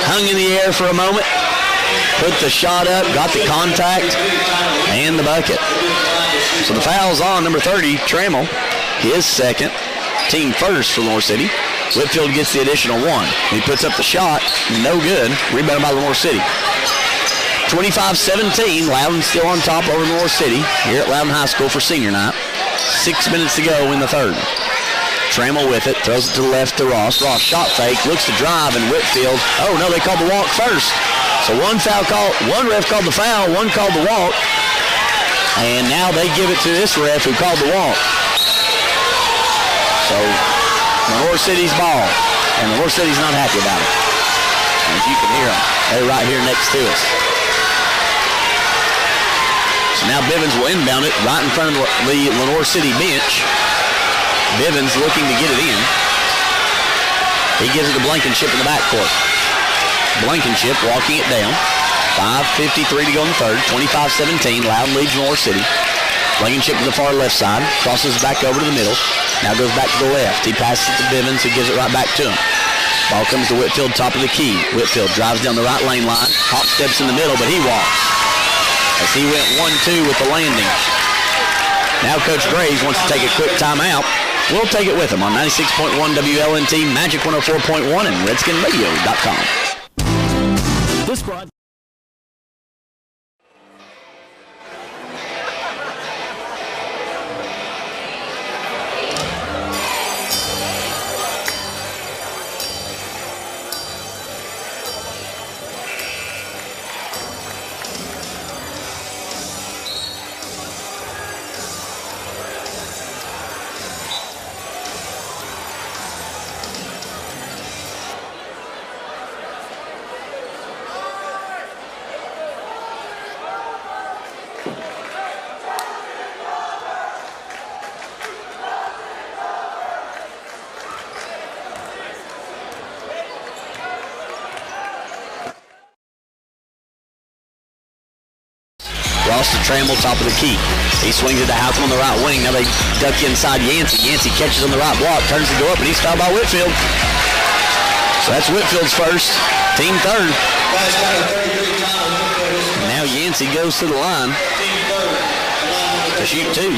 hung in the air for a moment. Put the shot up, got the contact, and the bucket. So the foul's on number 30, Trammell. His second, team first for Lenoir City. Whitfield gets the additional 1. He puts up the shot, no good. Rebounded by Lenoir City. 25-17, Loudon still on top over Lenoir City here at Loudon High School for senior night. 6 minutes to go in the third. Trammell with it, throws it to the left to Ross. Ross shot fake, looks to drive, and Whitfield. Oh no, they called the walk first. So one ref called the foul, one called the walk. And now they give it to this ref who called the walk. So Lenoir City's ball. And Lenoir City's not happy about it. As you can hear them, they're right here next to us. So now Bivens will inbound it right in front of the Lenoir City bench. Bivens looking to get it in. He gives it to Blankenship in the backcourt. Blankenship walking it down. 5:53 to go in the third. 25-17. Loudon leads Lenoir City. Blankenship to the far left side. Crosses back over to the middle. Now goes back to the left. He passes it to Bivens, who gives it right back to him. Ball comes to Whitfield, top of the key. Whitfield drives down the right lane line. Hop steps in the middle, but he walks. As he went 1-2 with the landing. Now Coach Graves wants to take a quick timeout. We'll take it with him on 96.1 WLNT, Magic 104.1, and RedskinRadio.com. This broadcast. Ross to Trammell, top of the key. He swings it to Halcomb on the right wing. Now they duck inside Yancey. Yancey catches on the right block, turns to go up, and he's fouled by Whitfield. So that's Whitfield's first, team third. Now Yancey goes to the line. to shoot 2.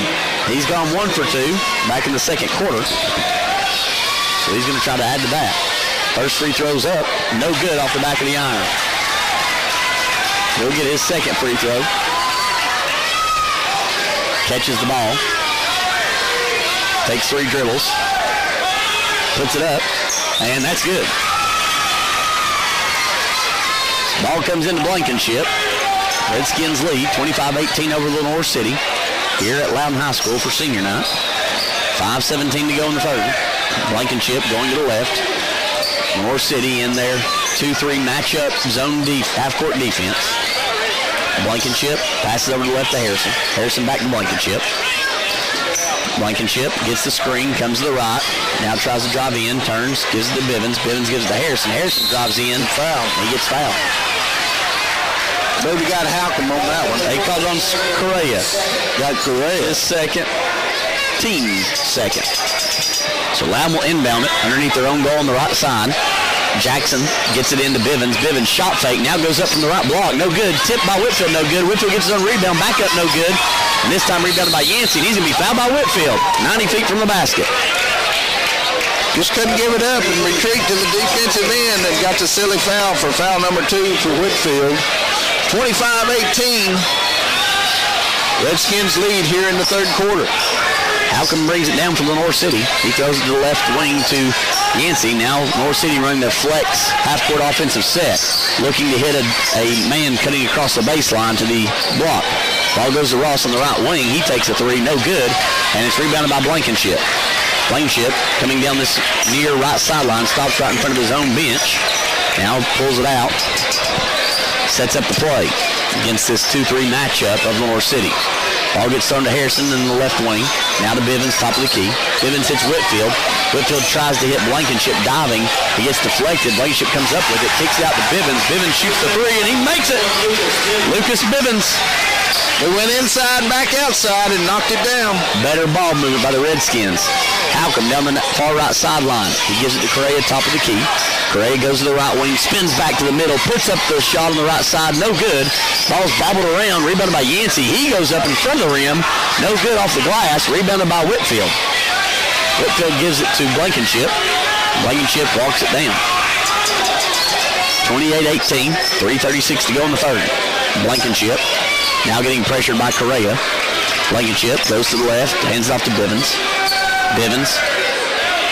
He's gone 1 for 2 back in the second quarter. So he's going to try to add to that. First free throw's up. No good off the back of the iron. He'll get his second free throw. Catches the ball. Takes 3 dribbles. Puts it up. And that's good. Ball comes into Blankenship. Redskins lead 25-18 over Lenoir City here at Loudon High School for senior night. 5:17 to go in the third. Blankenship going to the left. Lenoir City in their 2-3 matchup zone half-court defense. Blankenship passes over to the left to Harrison. Harrison back to Blankenship. Blankenship gets the screen, comes to the right. Now tries to drive in, turns, gives it to Bivens. Bivens gives it to Harrison. Harrison drives in, foul. He gets fouled. Maybe got Halcomb on that one. He called on Correa. Got Correa. His second. Team's second. So Loudon will inbound it underneath their own goal on the right side. Jackson gets it into Bivens. Bivens shot fake. Now goes up from the right block. No good. Tipped by Whitfield. No good. Whitfield gets his own rebound. Back up. No good. And this time rebounded by Yancey. And he's going to be fouled by Whitfield. 90 feet from the basket. Just couldn't give it up and retreat to the defensive end and got the silly foul for foul number 2 for Whitfield. 25-18. Redskins lead here in the third quarter. Halcomb brings it down for Lenoir City. He throws it to the left wing to Yancey. Now Lenoir City running their flex half-court offensive set, looking to hit a man cutting across the baseline to the block. Ball goes to Ross on the right wing. He takes a 3, no good, and it's rebounded by Blankenship. Blankenship coming down this near right sideline, stops right in front of his own bench. Now pulls it out, sets up the play against this 2-3 matchup of Lenoir City. Ball gets thrown to Harrison in the left wing. Now to Bivens, top of the key. Bivens hits Whitfield. Whitfield tries to hit Blankenship diving. He gets deflected. Blankenship comes up with it, kicks it out to Bivens. Bivens shoots the 3, and he makes it. Lucas Bivens. They went inside, back outside, and knocked it down. Better ball movement by the Redskins. Halcomb down the far right sideline. He gives it to Correa, top of the key. Correa goes to the right wing, spins back to the middle, puts up the shot on the right side, no good. Ball's bobbled around, rebounded by Yancey. He goes up in front of the rim, no good off the glass, rebounded by Whitfield. Whitfield gives it to Blankenship. Blankenship walks it down. 28-18, 3:36 to go in the third. Blankenship now getting pressured by Correa. Blankenship goes to the left, hands it off to Bivens. Bivens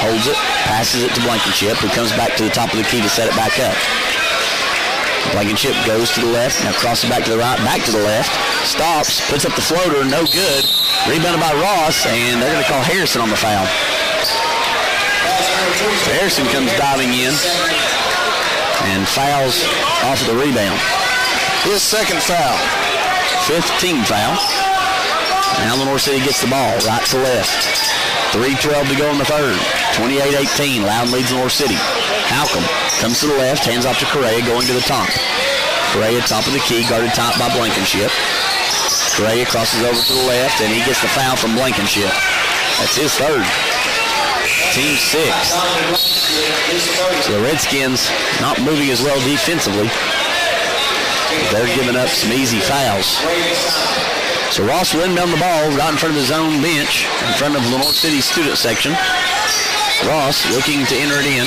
holds it, passes it to Blankenship, who comes back to the top of the key to set it back up. Blankenship goes to the left, now crosses back to the right, back to the left, stops, puts up the floater, no good. Rebounded by Ross, and they're going to call Harrison on the foul. Harrison comes diving in and fouls off of the rebound. His second foul. 5th team foul. Now Lenoir City gets the ball right to left. 3:12 to go in the third. 28-18. Loudon leads Lenoir City. Halcomb comes to the left, hands off to Correa, going to the top. Correa, top of the key, guarded top by Blankenship. Correa crosses over to the left, and he gets the foul from Blankenship. That's his third. Team 6. So the Redskins not moving as well defensively. They're giving up some easy fouls. So Ross will inbound the ball right in front of his own bench, in front of Lenoir City's student section. Ross looking to enter it in.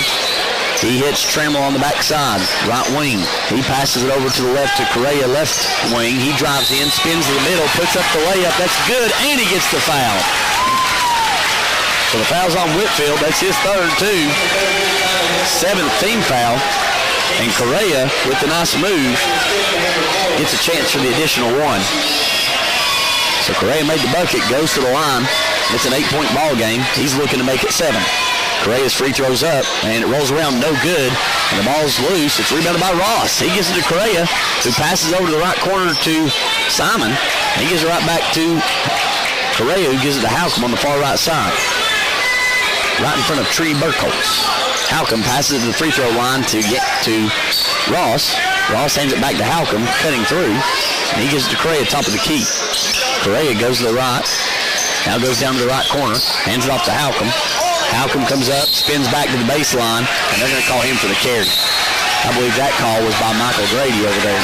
He hits Trammell on the backside, right wing. He passes it over to the left to Correa, left wing. He drives in, spins to the middle, puts up the layup. That's good, and he gets the foul. So the foul's on Whitfield. That's his third, too. 7th team foul. And Correa, with the nice move, gets a chance for the additional 1. So Correa made the bucket, goes to the line. It's an 8-point ball game. He's looking to make it 7. Correa's free throws up, and it rolls around, no good. And the ball's loose. It's rebounded by Ross. He gives it to Correa, who passes over to the right corner to Simon. He gives it right back to Correa, who gives it to Halcomb on the far right side. Right in front of Tree Burkholz. Halcomb passes it to the free throw line to get to Ross. Ross hands it back to Halcomb, cutting through. And he gives it to Correa, top of the key. Correa goes to the right. Now goes down to the right corner. Hands it off to Halcomb. Halcomb comes up, spins back to the baseline, and they're going to call him for the carry. I believe that call was by Michael Grady over there.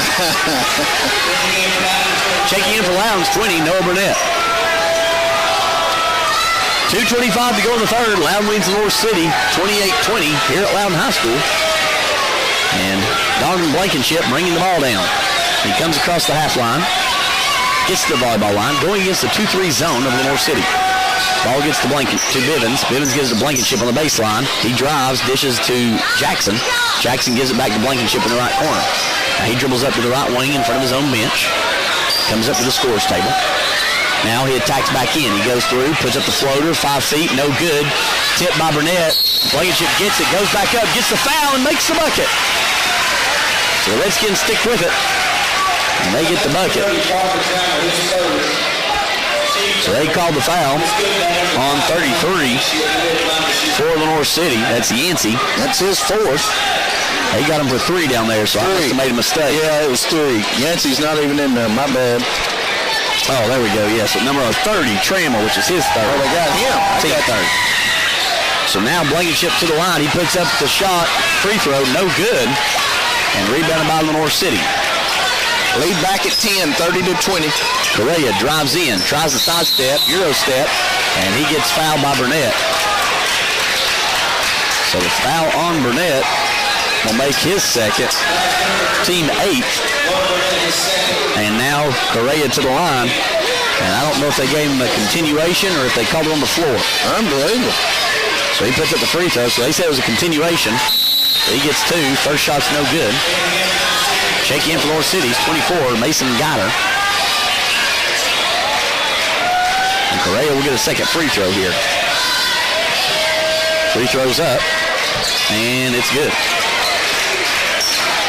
Checking in for Loudon's 20, Noah Burnett. 2:25 to go in the third. Loudon leads Lenoir City 28-20 here at Loudon High School. And Donovan Blankenship bringing the ball down. He comes across the half line, gets to the volleyball line, going against the 2-3 zone of Lenoir City. Ball gets to Bivens. Bivens gives it to Blankenship on the baseline. He drives, dishes to Jackson. Jackson gives it back to Blankenship in the right corner. Now he dribbles up to the right wing in front of his own bench. Comes up to the scorer's table. Now he attacks back in. He goes through, puts up the floater, 5 feet, no good. Tipped by Burnett. Blankenship gets it, goes back up, gets the foul, and makes the bucket. So the Redskins stick with it, and they get the bucket. So they called the foul on 33 for Lenoir City. That's Yancey. That's his fourth. They got him for 3 down there, so I must have made a mistake. Yeah, it was 3. Yancey's not even in there. My bad. Oh, there we go. Yes, yeah, so number 30, Trammell, which is his third. Oh, they got him. Team third. So now Blankenship to the line. He puts up the shot. Free throw, no good. And rebounded by Lenoir City. Lead back at 10, 30-20. Correa drives in, tries the sidestep, Euro step, and he gets fouled by Burnett. So the foul on Burnett will make his second, team 8th. And now Correa to the line. And I don't know if they gave him a continuation or if they called it on the floor. Unbelievable. So he puts up the free throw. So they said it was a continuation. He gets 2. First shot's no good. Check in for Lenoir City's 24, Mason Goddard. And Correa will get a second free throw here. Free throw's up. And it's good.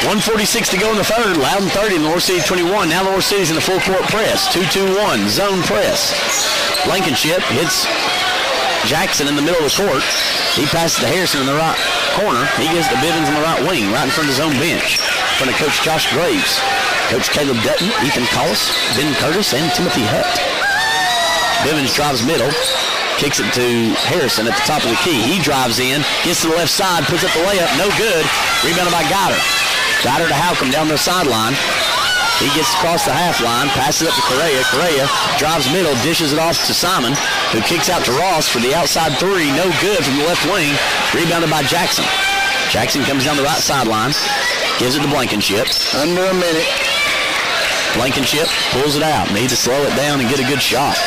1:46 to go in the third. Loudon 30, Lenoir City 21. Now Lenoir City's in the full court press. 2-2-1, zone press. Blankenship hits Jackson in the middle of the court. He passes to Harrison in the right corner. He gives to Bivens in the right wing, right in front of his own bench. In front of Coach Josh Graves, Coach Caleb Dutton, Ethan Collis, Ben Curtis, and Timothy Hutt. Bivens drives middle. Kicks it to Harrison at the top of the key. He drives in, gets to the left side, puts up the layup, no good. Rebounded by Goddard. Goddard to Halcomb down the sideline. He gets across the half line, passes up to Correa. Correa drives middle, dishes it off to Simon, who kicks out to Ross for the outside 3. No good from the left wing. Rebounded by Jackson. Jackson comes down the right sideline, gives it to Blankenship. Under a minute. Blankenship pulls it out. Needs to slow it down and get a good shot.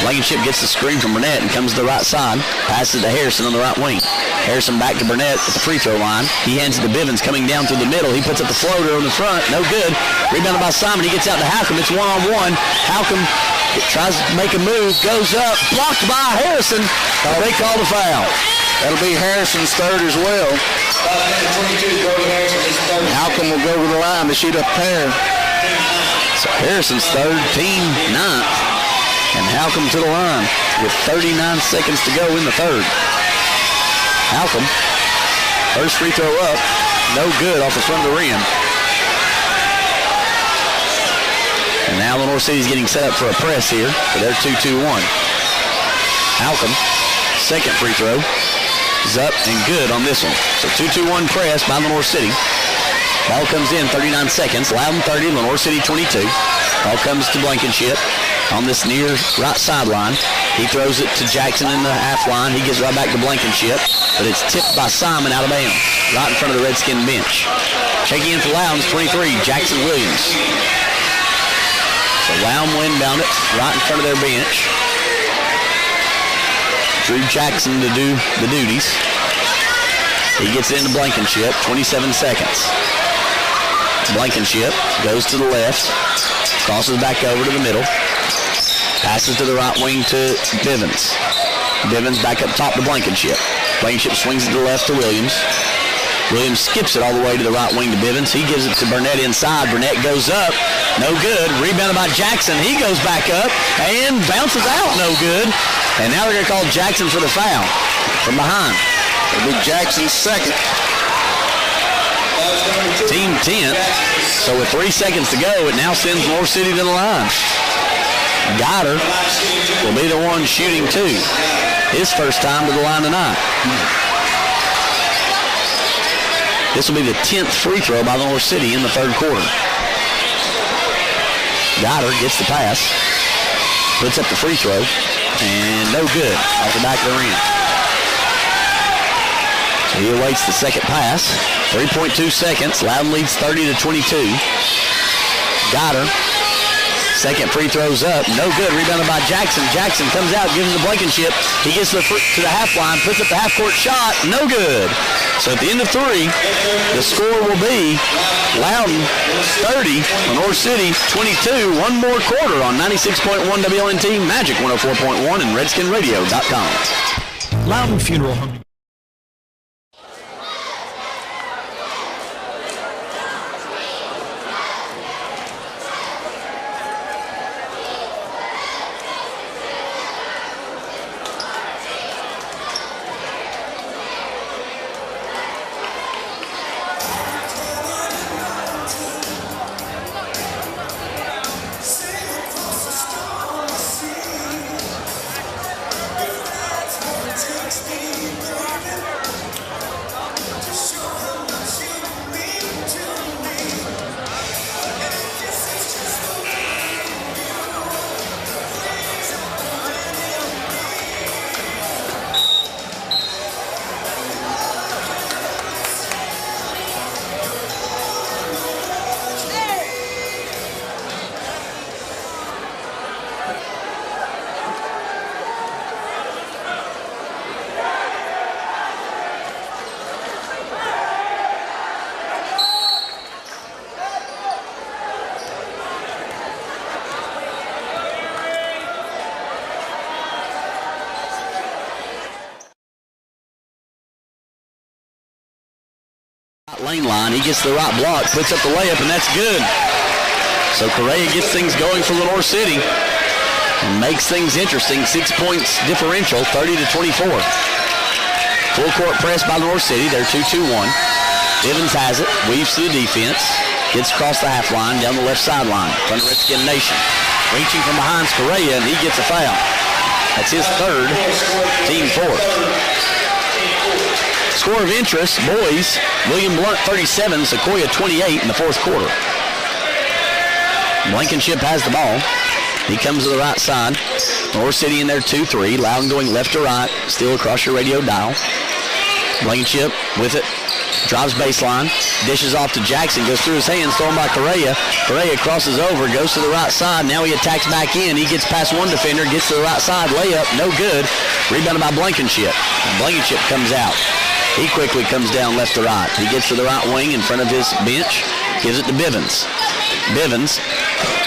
Blankenship gets the screen from Burnett and comes to the right side. Passes to Harrison on the right wing. Harrison back to Burnett at the free throw line. He hands it to Bivens coming down through the middle. He puts up the floater on the front. No good. Rebounded by Simon. He gets out to Halcomb. It's one-on-one. Halcomb tries to make a move. Goes up. Blocked by Harrison. They call the foul. That'll be Harrison's third as well. Halcomb will go to the line to shoot a pair. So Harrison's third, team 9th. And Halcomb to the line with 39 seconds to go in the third. Halcomb, first free throw up, no good off the front of the rim. And now Lenoir City's getting set up for a press here for their 2-2-1. Halcomb, second free throw, is up and good on this one. So 2-2-1 press by Lenoir City. Ball comes in, 39 seconds. Loudon 30, Lenoir City 22. Ball comes to Blankenship on this near right sideline. He throws it to Jackson in the half line. He gets right back to Blankenship, but it's tipped by Simon out of bounds, right in front of the Redskin bench. Checking in for Loudon's 23, Jackson Williams. So Loudon inbound it right in front of their bench. Drew Jackson to do the duties. He gets it into Blankenship, 27 seconds. Blankenship goes to the left, crosses back over to the middle, passes to the right wing to Bivens. Bivens back up top to Blankenship. Blankenship swings it to the left to Williams. Williams skips it all the way to the right wing to Bivens. He gives it to Burnett inside. Burnett goes up. No good. Rebounded by Jackson. He goes back up and bounces out. No good. And now they're going to call Jackson for the foul from behind. It'll be Jackson's second. Team 10th. So with 3 seconds to go, it now sends Lenoir City to the line. Goddard will be the one shooting 2. His first time to the line tonight. This will be the 10th free throw by Lenoir City in the third quarter. Goddard gets the pass. puts up the free throw, and no good off the back of the rim. So he awaits the second pass. 3.2 seconds. Loudon leads 30-22. Got her. Second free throw's up. No good. Rebounded by Jackson. Jackson comes out, gives him the Blankenship. He gets to the half line, puts up the half-court shot. No good. So at the end of 3, the score will be Loudon 30, Lenoir City 22. One more quarter on 96.1 WLNT, Magic 104.1, and RedskinRadio.com. Loudon Funeral Home. Lane line, he gets the right block, puts up the layup, and that's good. So Correa gets things going for Lenoir City and makes things interesting. 6 points differential, 30-24. Full court press by Lenoir City. They're 2-2-1. Bivens has it, weaves to the defense, gets across the half line, down the left sideline, from the Redskin Nation. Reaching from behind Correa, and he gets a foul. That's his third, team fourth. Score of interest, boys, William Blunt 37, Sequoia 28 in the fourth quarter. Blankenship has the ball. He comes to the right side. Lenoir City in there 2-3. Loudon going left to right, still across your radio dial. Blankenship with it, drives baseline, dishes off to Jackson, goes through his hands, thrown by Correa. Correa crosses over, goes to the right side. Now he attacks back in. He gets past one defender, gets to the right side, layup, no good. Rebounded by Blankenship. Blankenship comes out. He quickly comes down left to right. He gets to the right wing in front of his bench, gives it to Bivens. Bivens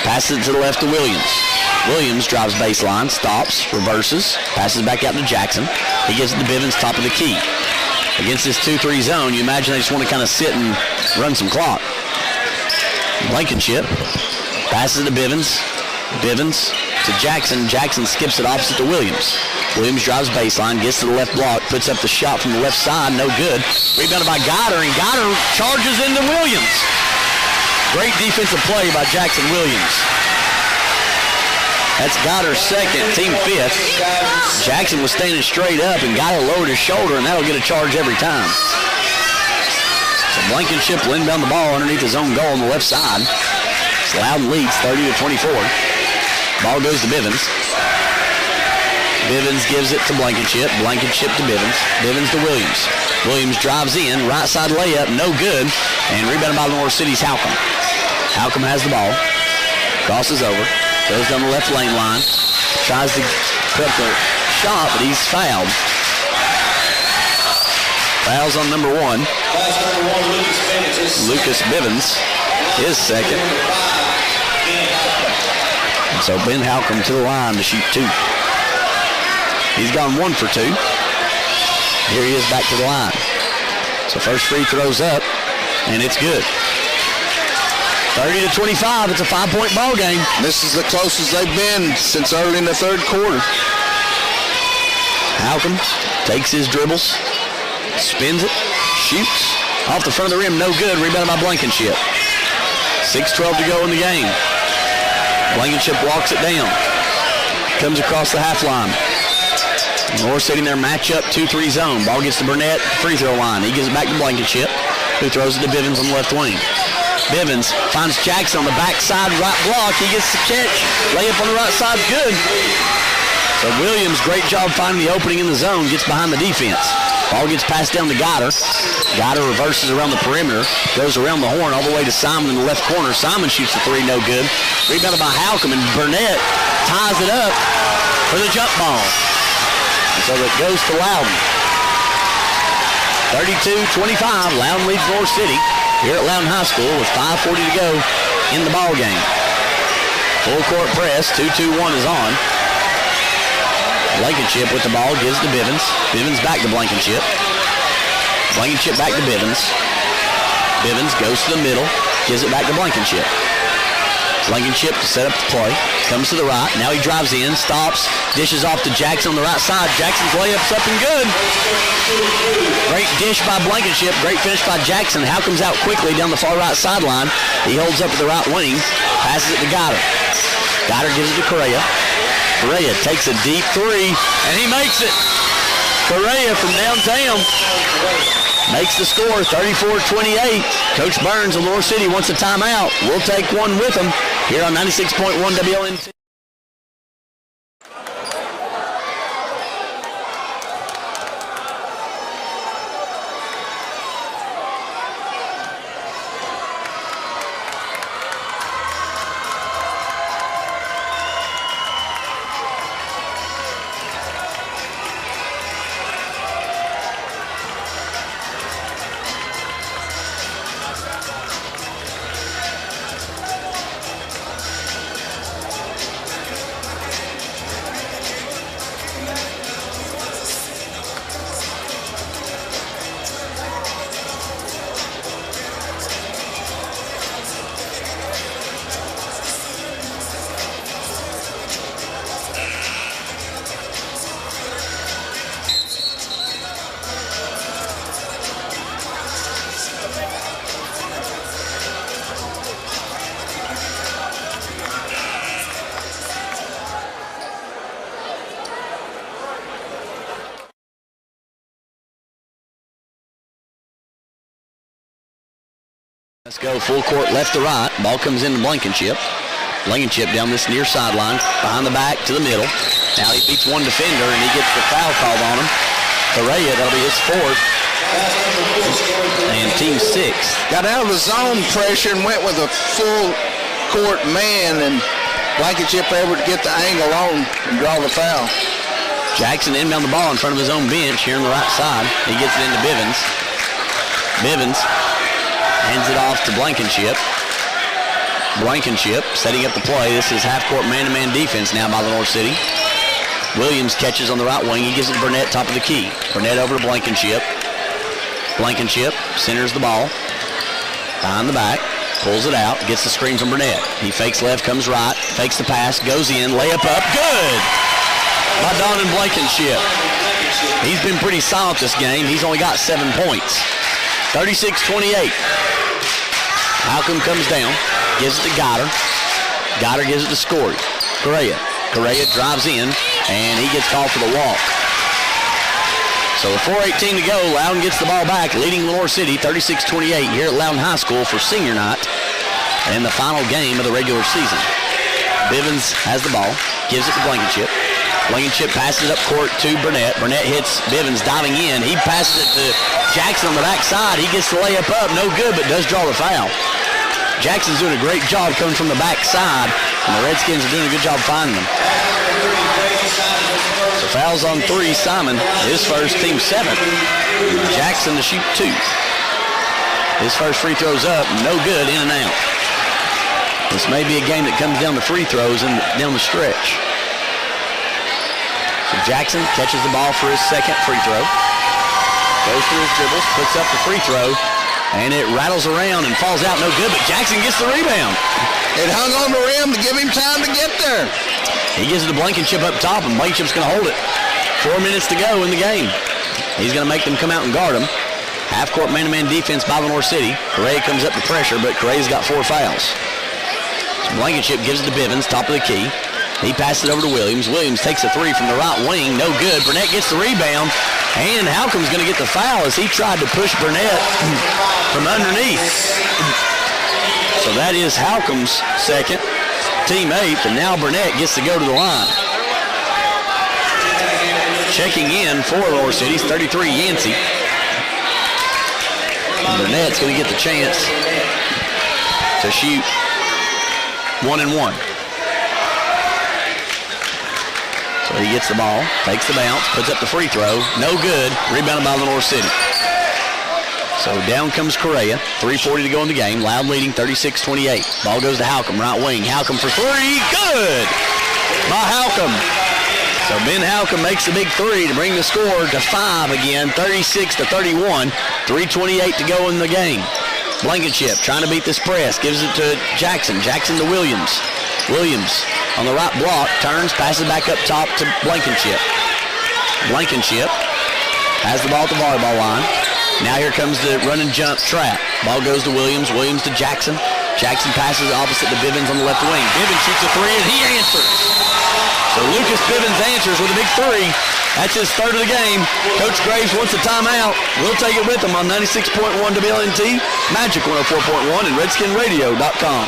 passes it to the left to Williams. Williams drives baseline, stops, reverses, passes back out to Jackson. He gives it to Bivens, top of the key. Against this 2-3 zone, you imagine they just want to kind of sit and run some clock. Blankenship passes it to Bivens. Bivens to Jackson. Jackson skips it opposite to Williams. Williams drives baseline, gets to the left block, puts up the shot from the left side, no good. Rebounded by Goddard, and Goddard charges into Williams. Great defensive play by Jackson Williams. That's Goddard's second, team fifth. Jackson was standing straight up, and Goddard lowered his shoulder, and that'll get a charge every time. So Blankenship will inbound the ball underneath his own goal on the left side. So Loudon leads 30-24. Ball goes to Bivens. Bivens gives it to Blankenship. Blankenship to Bivens. Bivens to Williams. Williams drives in. Right side layup. No good. And rebounded by Lenoir City's Halcomb. Halcomb has the ball. Crosses over. Goes down the left lane line. Tries to put the shot, but he's fouled. Fouls on number 1. Lucas Bivens. His second. And so Ben Halcomb to the line to shoot 2. He's gone 1 for 2. Here he is back to the line. So first free throw's up, and it's good. 30-25, it's a 5-point ball game. This is the closest they've been since early in the third quarter. Halcomb takes his dribbles, spins it, shoots. Off the front of the rim, no good. Rebounded by Blankenship. 6:12 to go in the game. Blankenship walks it down. Comes across the half line. Lenoir City in their matchup 2-3 zone. Ball gets to Burnett, free throw line. He gives it back to Blankenship, who throws it to Bivens on the left wing. Bivens finds Jackson on the backside, right block. He gets the catch. Layup on the right side's good. So Williams, great job finding the opening in the zone, gets behind the defense. Ball gets passed down to Goddard. Goddard reverses around the perimeter, goes around the horn all the way to Simon in the left corner. Simon shoots the three, no good. Rebounded by Halcomb, and Burnett ties it up for the jump ball. And so it goes to Loudon. 32-25, Loudon leads Lenoir City here at Loudon High School with 5:40 to go in the ball game. Full court press, 2-2-1 is on. Blankenship with the ball, gives to Bivens. Bivens back to Blankenship. Blankenship back to Bivens. Bivens goes to the middle, gives it back to Blankenship. Blankenship to set up the play. Comes to the right. Now he drives in, stops, dishes off to Jackson on the right side. Jackson's layup's up and good. Great dish by Blankenship. Great finish by Jackson. How comes out quickly down the far right sideline. He holds up to the right wing. Passes it to Goddard. Goddard gives it to Correa. Correa takes a deep three, and he makes it. Correa from downtown makes the score, 34-28. Coach Burns of Lenoir City wants a timeout. We'll take one with him here on 96.1 WLNT. Let's go full court left to right. Ball comes into Blankenship. Blankenship down this near sideline, behind the back to the middle. Now he beats one defender and he gets the foul called on him. Correa, that'll be his fourth. And team sixth. Got out of the zone pressure and went with a full court man, and Blankenship able to get the angle on and draw the foul. Jackson inbound the ball in front of his own bench here on the right side. He gets it into Bivens. Bivens hands it off to Blankenship. Blankenship setting up the play. This is half-court man-to-man defense now by Lenoir City. Williams catches on the right wing. He gives it to Burnett, top of the key. Burnett over to Blankenship. Blankenship centers the ball. Behind the back. Pulls it out. Gets the screen from Burnett. He fakes left, comes right. Fakes the pass. Goes in. Layup up. Good! By Donovan Blankenship. He's been pretty solid this game. He's only got 7 points. 36-28. Malcolm comes down, gives it to Goddard. Goddard gives it to Scory. Correa. Correa drives in, and he gets called for the walk. So with 4:18 to go, Loudon gets the ball back, leading Lenoir City 36-28 here at Loudon High School for senior night and the final game of the regular season. Bivens has the ball, gives it to Blankenship. Blankenship passes it up court to Burnett. Burnett hits Bivens diving in. He passes it to Jackson on the backside. He gets the layup up. No good, but does draw the foul. Jackson's doing a great job coming from the backside, and the Redskins are doing a good job finding them. So fouls on 3. Simon, his first, team 7. Jackson to shoot 2. His first free throw's up. No good, in and out. This may be a game that comes down to free throws and down the stretch. So Jackson catches the ball for his second free throw. Goes through his dribbles, puts up the free throw, and it rattles around and falls out. No good, but Jackson gets the rebound. It hung on the rim to give him time to get there. He gives it to Blankenship up top, and Blankenship's going to hold it. 4 minutes to go in the game. He's going to make them come out and guard him. Half-court man-to-man defense by Lenoir City. Correa comes up to pressure, but Correa's got 4 fouls. So Blankenship gives it to Bivens, top of the key. He passes it over to Williams. Williams takes a 3 from the right wing. No good. Burnett gets the rebound. And Halcom's going to get the foul as he tried to push Burnett from underneath. So that is Halcom's second, team 8th, and now Burnett gets to go to the line. Checking in for Lenoir City's 33, Yancey. And Burnett's going to get the chance to shoot 1 and 1. So he gets the ball, takes the bounce, puts up the free throw. No good. Rebounded by Lenoir City. So down comes Correa. 3:40 to go in the game. Loud leading 36-28. Ball goes to Halcom, right wing. Halcom for 3. Good by Halcom. So Ben Halcom makes the big 3 to bring the score to 5 again, 36-31. 3:28 to go in the game. Blankenship trying to beat this press. Gives it to Jackson. Jackson to Williams. Williams on the right block. Turns, passes back up top to Blankenship. Blankenship has the ball at the volleyball line. Now here comes the run and jump trap. Ball goes to Williams. Williams to Jackson. Jackson passes opposite to Bivens on the left wing. Bivens shoots a 3 and he answers. So Lucas Bivens answers with a big 3. That's his third of the game. Coach Graves wants a timeout. We'll take it with him on 96.1 WLNT, Magic 104.1, and RedskinRadio.com.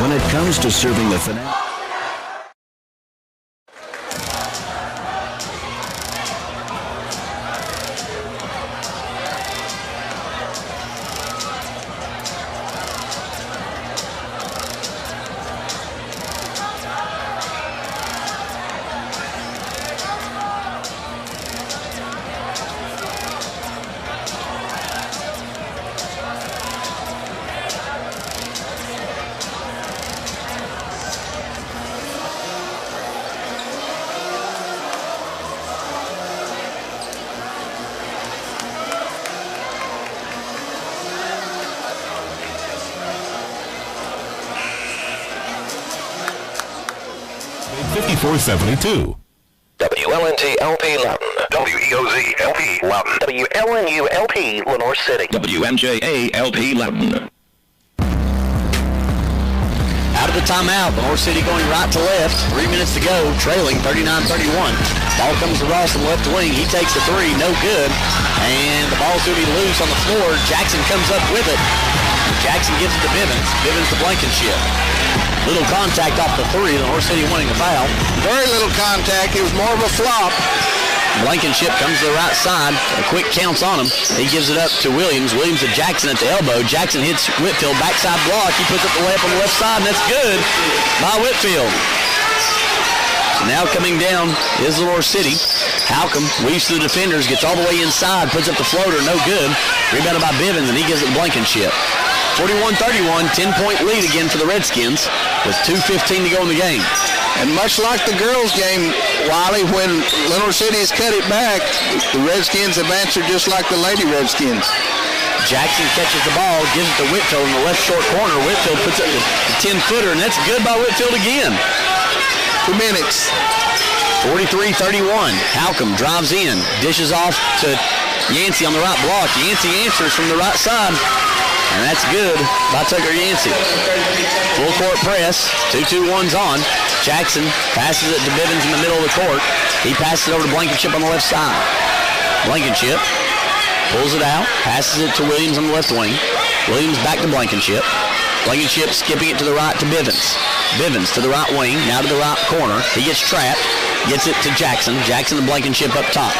When it comes to serving the finale. .472. WLNT LP Loudon. WEOZ LP Loudon. WLNU LP Lenoir City. WMJA LP Loudon. Out of the timeout, Lenoir City going right to left. 3 minutes to go, trailing 39-31. Ball comes to Ross on the left wing. He takes the 3, no good. And the ball's going to be loose on the floor. Jackson comes up with it. Jackson gives it to Bivens. Bivens to Blankenship. Little contact off the 3. Lenoir City wanting a foul. Very little contact. It was more of a flop. Blankenship comes to the right side. A quick counts on him. He gives it up to Williams. Williams to Jackson at the elbow. Jackson hits Whitfield. Backside block. He puts up the layup on the left side, and that's good by Whitfield. So now coming down is Lenoir City. Halcom weaves through the defenders, gets all the way inside, puts up the floater, no good. Rebounded by Bivens, and he gives it to Blankenship. 41-31, 10-point lead again for the Redskins with 2:15 to go in the game. And much like the girls' game, Wiley, when Lenoir City has cut it back, the Redskins have answered just like the Lady Redskins. Jackson catches the ball, gives it to Whitfield in the left short corner. Whitfield puts up the 10-footer, and that's good by Whitfield again. 2 minutes. 43-31. Halcom drives in, dishes off to Yancey on the right block. Yancey answers from the right side. And that's good by Tucker Yancey. Full court press. 2-2-1's on. Jackson passes it to Bivens in the middle of the court. He passes it over to Blankenship on the left side. Blankenship pulls it out, passes it to Williams on the left wing. Williams back to Blankenship. Blankenship skipping it to the right to Bivens. Bivens to the right wing, now to the right corner. He gets trapped, gets it to Jackson. Jackson to Blankenship up top.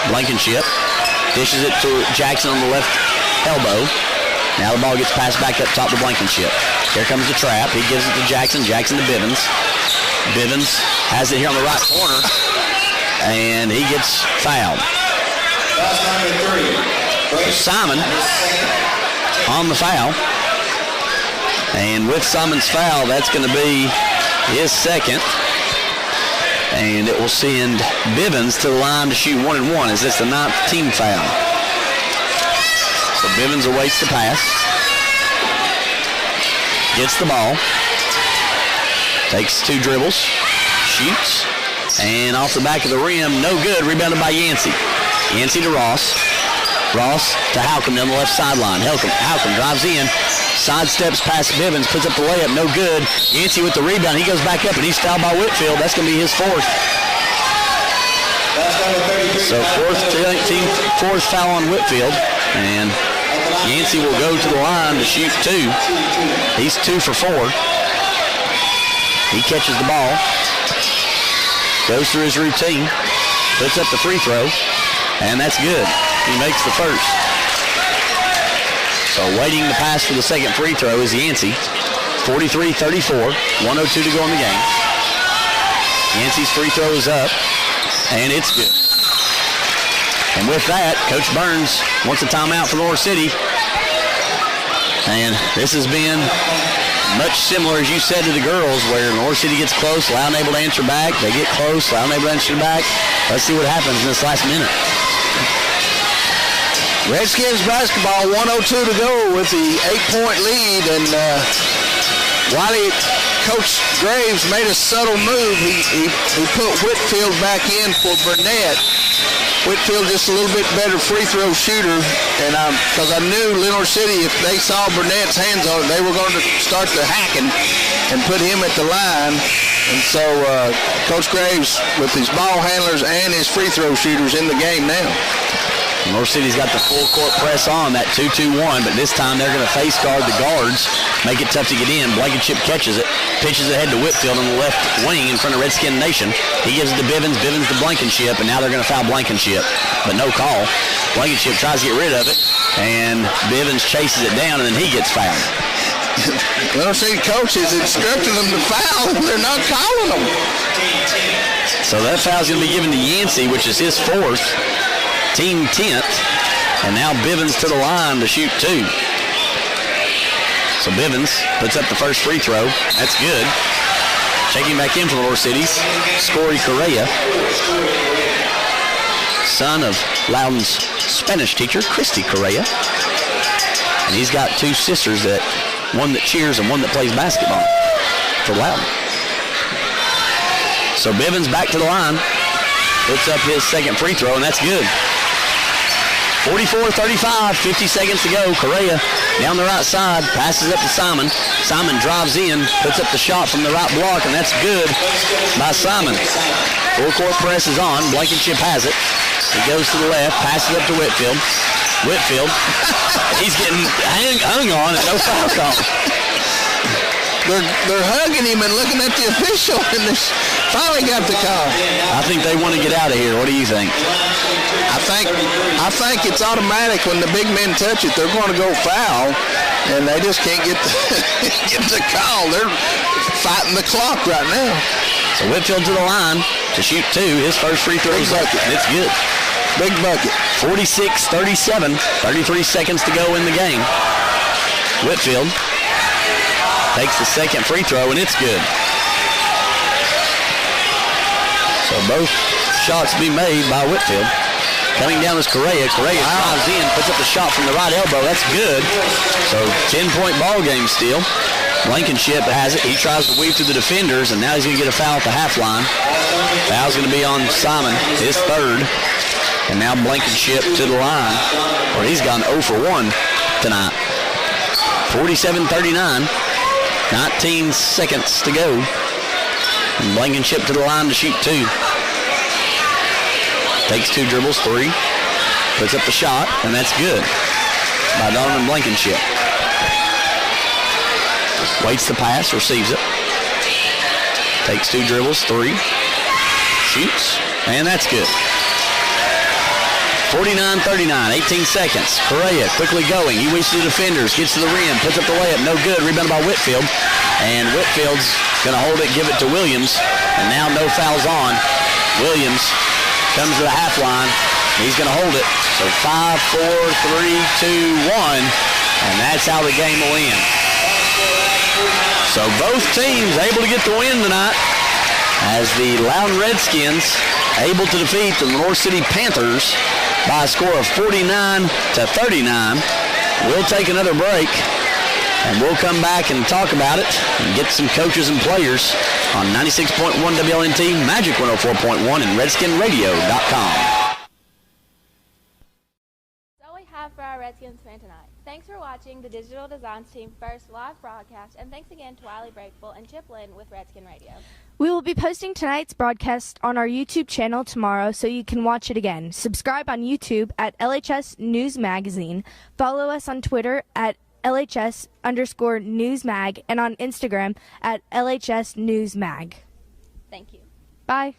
Blankenship dishes it to Jackson on the left elbow. Now the ball gets passed back up top to Blankenship. Here comes the trap. He gives it to Jackson. Jackson to Bivens. Bivens has it here on the right corner. And he gets fouled. Simon on the foul. And with Simon's foul, that's going to be his second. And it will send Bivens to the line to shoot 1 and 1 as it's the 9th team foul. So Bivens awaits the pass. Gets the ball. Takes 2 dribbles. Shoots. And off the back of the rim, no good. Rebounded by Yancey. Yancey to Ross. Ross to Halcom down the left sideline. Halcom drives in. Sidesteps past Bivens. Puts up the layup. No good. Yancey with the rebound. He goes back up and he's fouled by Whitfield. That's going to be his 4th. So fourth foul on Whitfield. And Yancey will go to the line to shoot 2. He's 2 for 4. He catches the ball, goes through his routine, puts up the free throw, and that's good. He makes the first. So waiting to pass for the second free throw is Yancey. 43-34, 1:02 to go in the game. Yancey's free throw is up, and it's good. And with that, Coach Burns wants a timeout for Lenoir City. And this has been much similar, as you said, to the girls, where Lenoir City gets close, Loudon able to answer back. They get close, Loudon able to answer back. Let's see what happens in this last minute. Redskins basketball, 1:02 to go with the 8-point lead. And Wiley, Coach Graves made a subtle move. He put Whitfield back in for Burnett. Whitfield just a little bit better free throw shooter, and because I knew Lenoir City, if they saw Burnett's hands on it, they were going to start the hacking and put him at the line. And so Coach Graves with his ball handlers and his free throw shooters in the game now. Lenoir City's got the full court press on, that 2-2-1, but this time they're going to face guard the guards, make it tough to get in. Blankenship catches it, pitches ahead to Whitfield on the left wing in front of Redskin Nation. He gives it to Bivens, Bivens to Blankenship, and now they're going to foul Blankenship, but no call. Blankenship tries to get rid of it, and Bivens chases it down, and then he gets fouled. Lenoir City coaches instructing them to foul, and they're not calling them. So that foul's going to be given to Yancey, which is his 4th. Team 10th, and now Bivens to the line to shoot 2. So Bivens puts up the first free throw. That's good. Checking back in for Lenoir City's Scory Correa, son of Loudon's Spanish teacher, Christy Correa. And he's got 2 sisters, one that cheers and one that plays basketball for Loudon. So Bivens back to the line, puts up his second free throw, and that's good. 44-35, 50 seconds to go. Correa down the right side, passes up to Simon. Simon drives in, puts up the shot from the right block, and that's good by Simon. Full court press is on. Blankenship has it. He goes to the left, passes up to Whitfield. Whitfield, he's getting hung on and no foul call. They're hugging him and looking at the official, and they finally got the call. I think they want to get out of here. What do you think? I think it's automatic when the big men touch it. They're going to go foul, and they just can't get the call. They're fighting the clock right now. So Whitfield to the line to shoot 2. His first free throw is up. It's good. Big bucket. 46-37, 33 seconds to go in the game. Whitfield takes the second free throw, and it's good. So both shots be made by Whitfield. Coming down is Correa. Correa drives in, puts up the shot from the right elbow. That's good. So 10-point ball game still. Blankenship has it. He tries to weave through the defenders, and now he's going to get a foul at the half line. Foul's going to be on Simon, his 3rd. And now Blankenship to the line, where he's gone 0 for 1 tonight. 47-39. 19 seconds to go. And Blankenship to the line to shoot 2. Takes 2 dribbles, 3. Puts up the shot, and that's good by Donovan Blankenship. Waits the pass, receives it. Takes 2 dribbles, 3. Shoots, and that's good. 49-39, 18 seconds. Correa quickly going. He weaves to the defenders, gets to the rim, puts up the layup, no good. Rebounded by Whitfield. And Whitfield's going to hold it, give it to Williams. And now no fouls on. Williams comes to the half line. He's going to hold it. So 5, 4, 3, 2, 1. And that's how the game will end. So both teams able to get the win tonight, as the Loudon Redskins able to defeat the Lenoir City Panthers by a score of 49-39. We'll take another break, and we'll come back and talk about it and get some coaches and players on 96.1 WLNT, Magic 104.1, and RedskinRadio.com. That's all we have for our Redskins fan tonight. Thanks for watching the Digital Designs Team first live broadcast, and thanks again to Wiley Breakable and Chip Lynn with Redskin Radio. We will be posting tonight's broadcast on our YouTube channel tomorrow, so you can watch it again. Subscribe on YouTube at LHS News Magazine. Follow us on Twitter at LHS_newsmag and on Instagram at LHS News Mag. Thank you. Bye.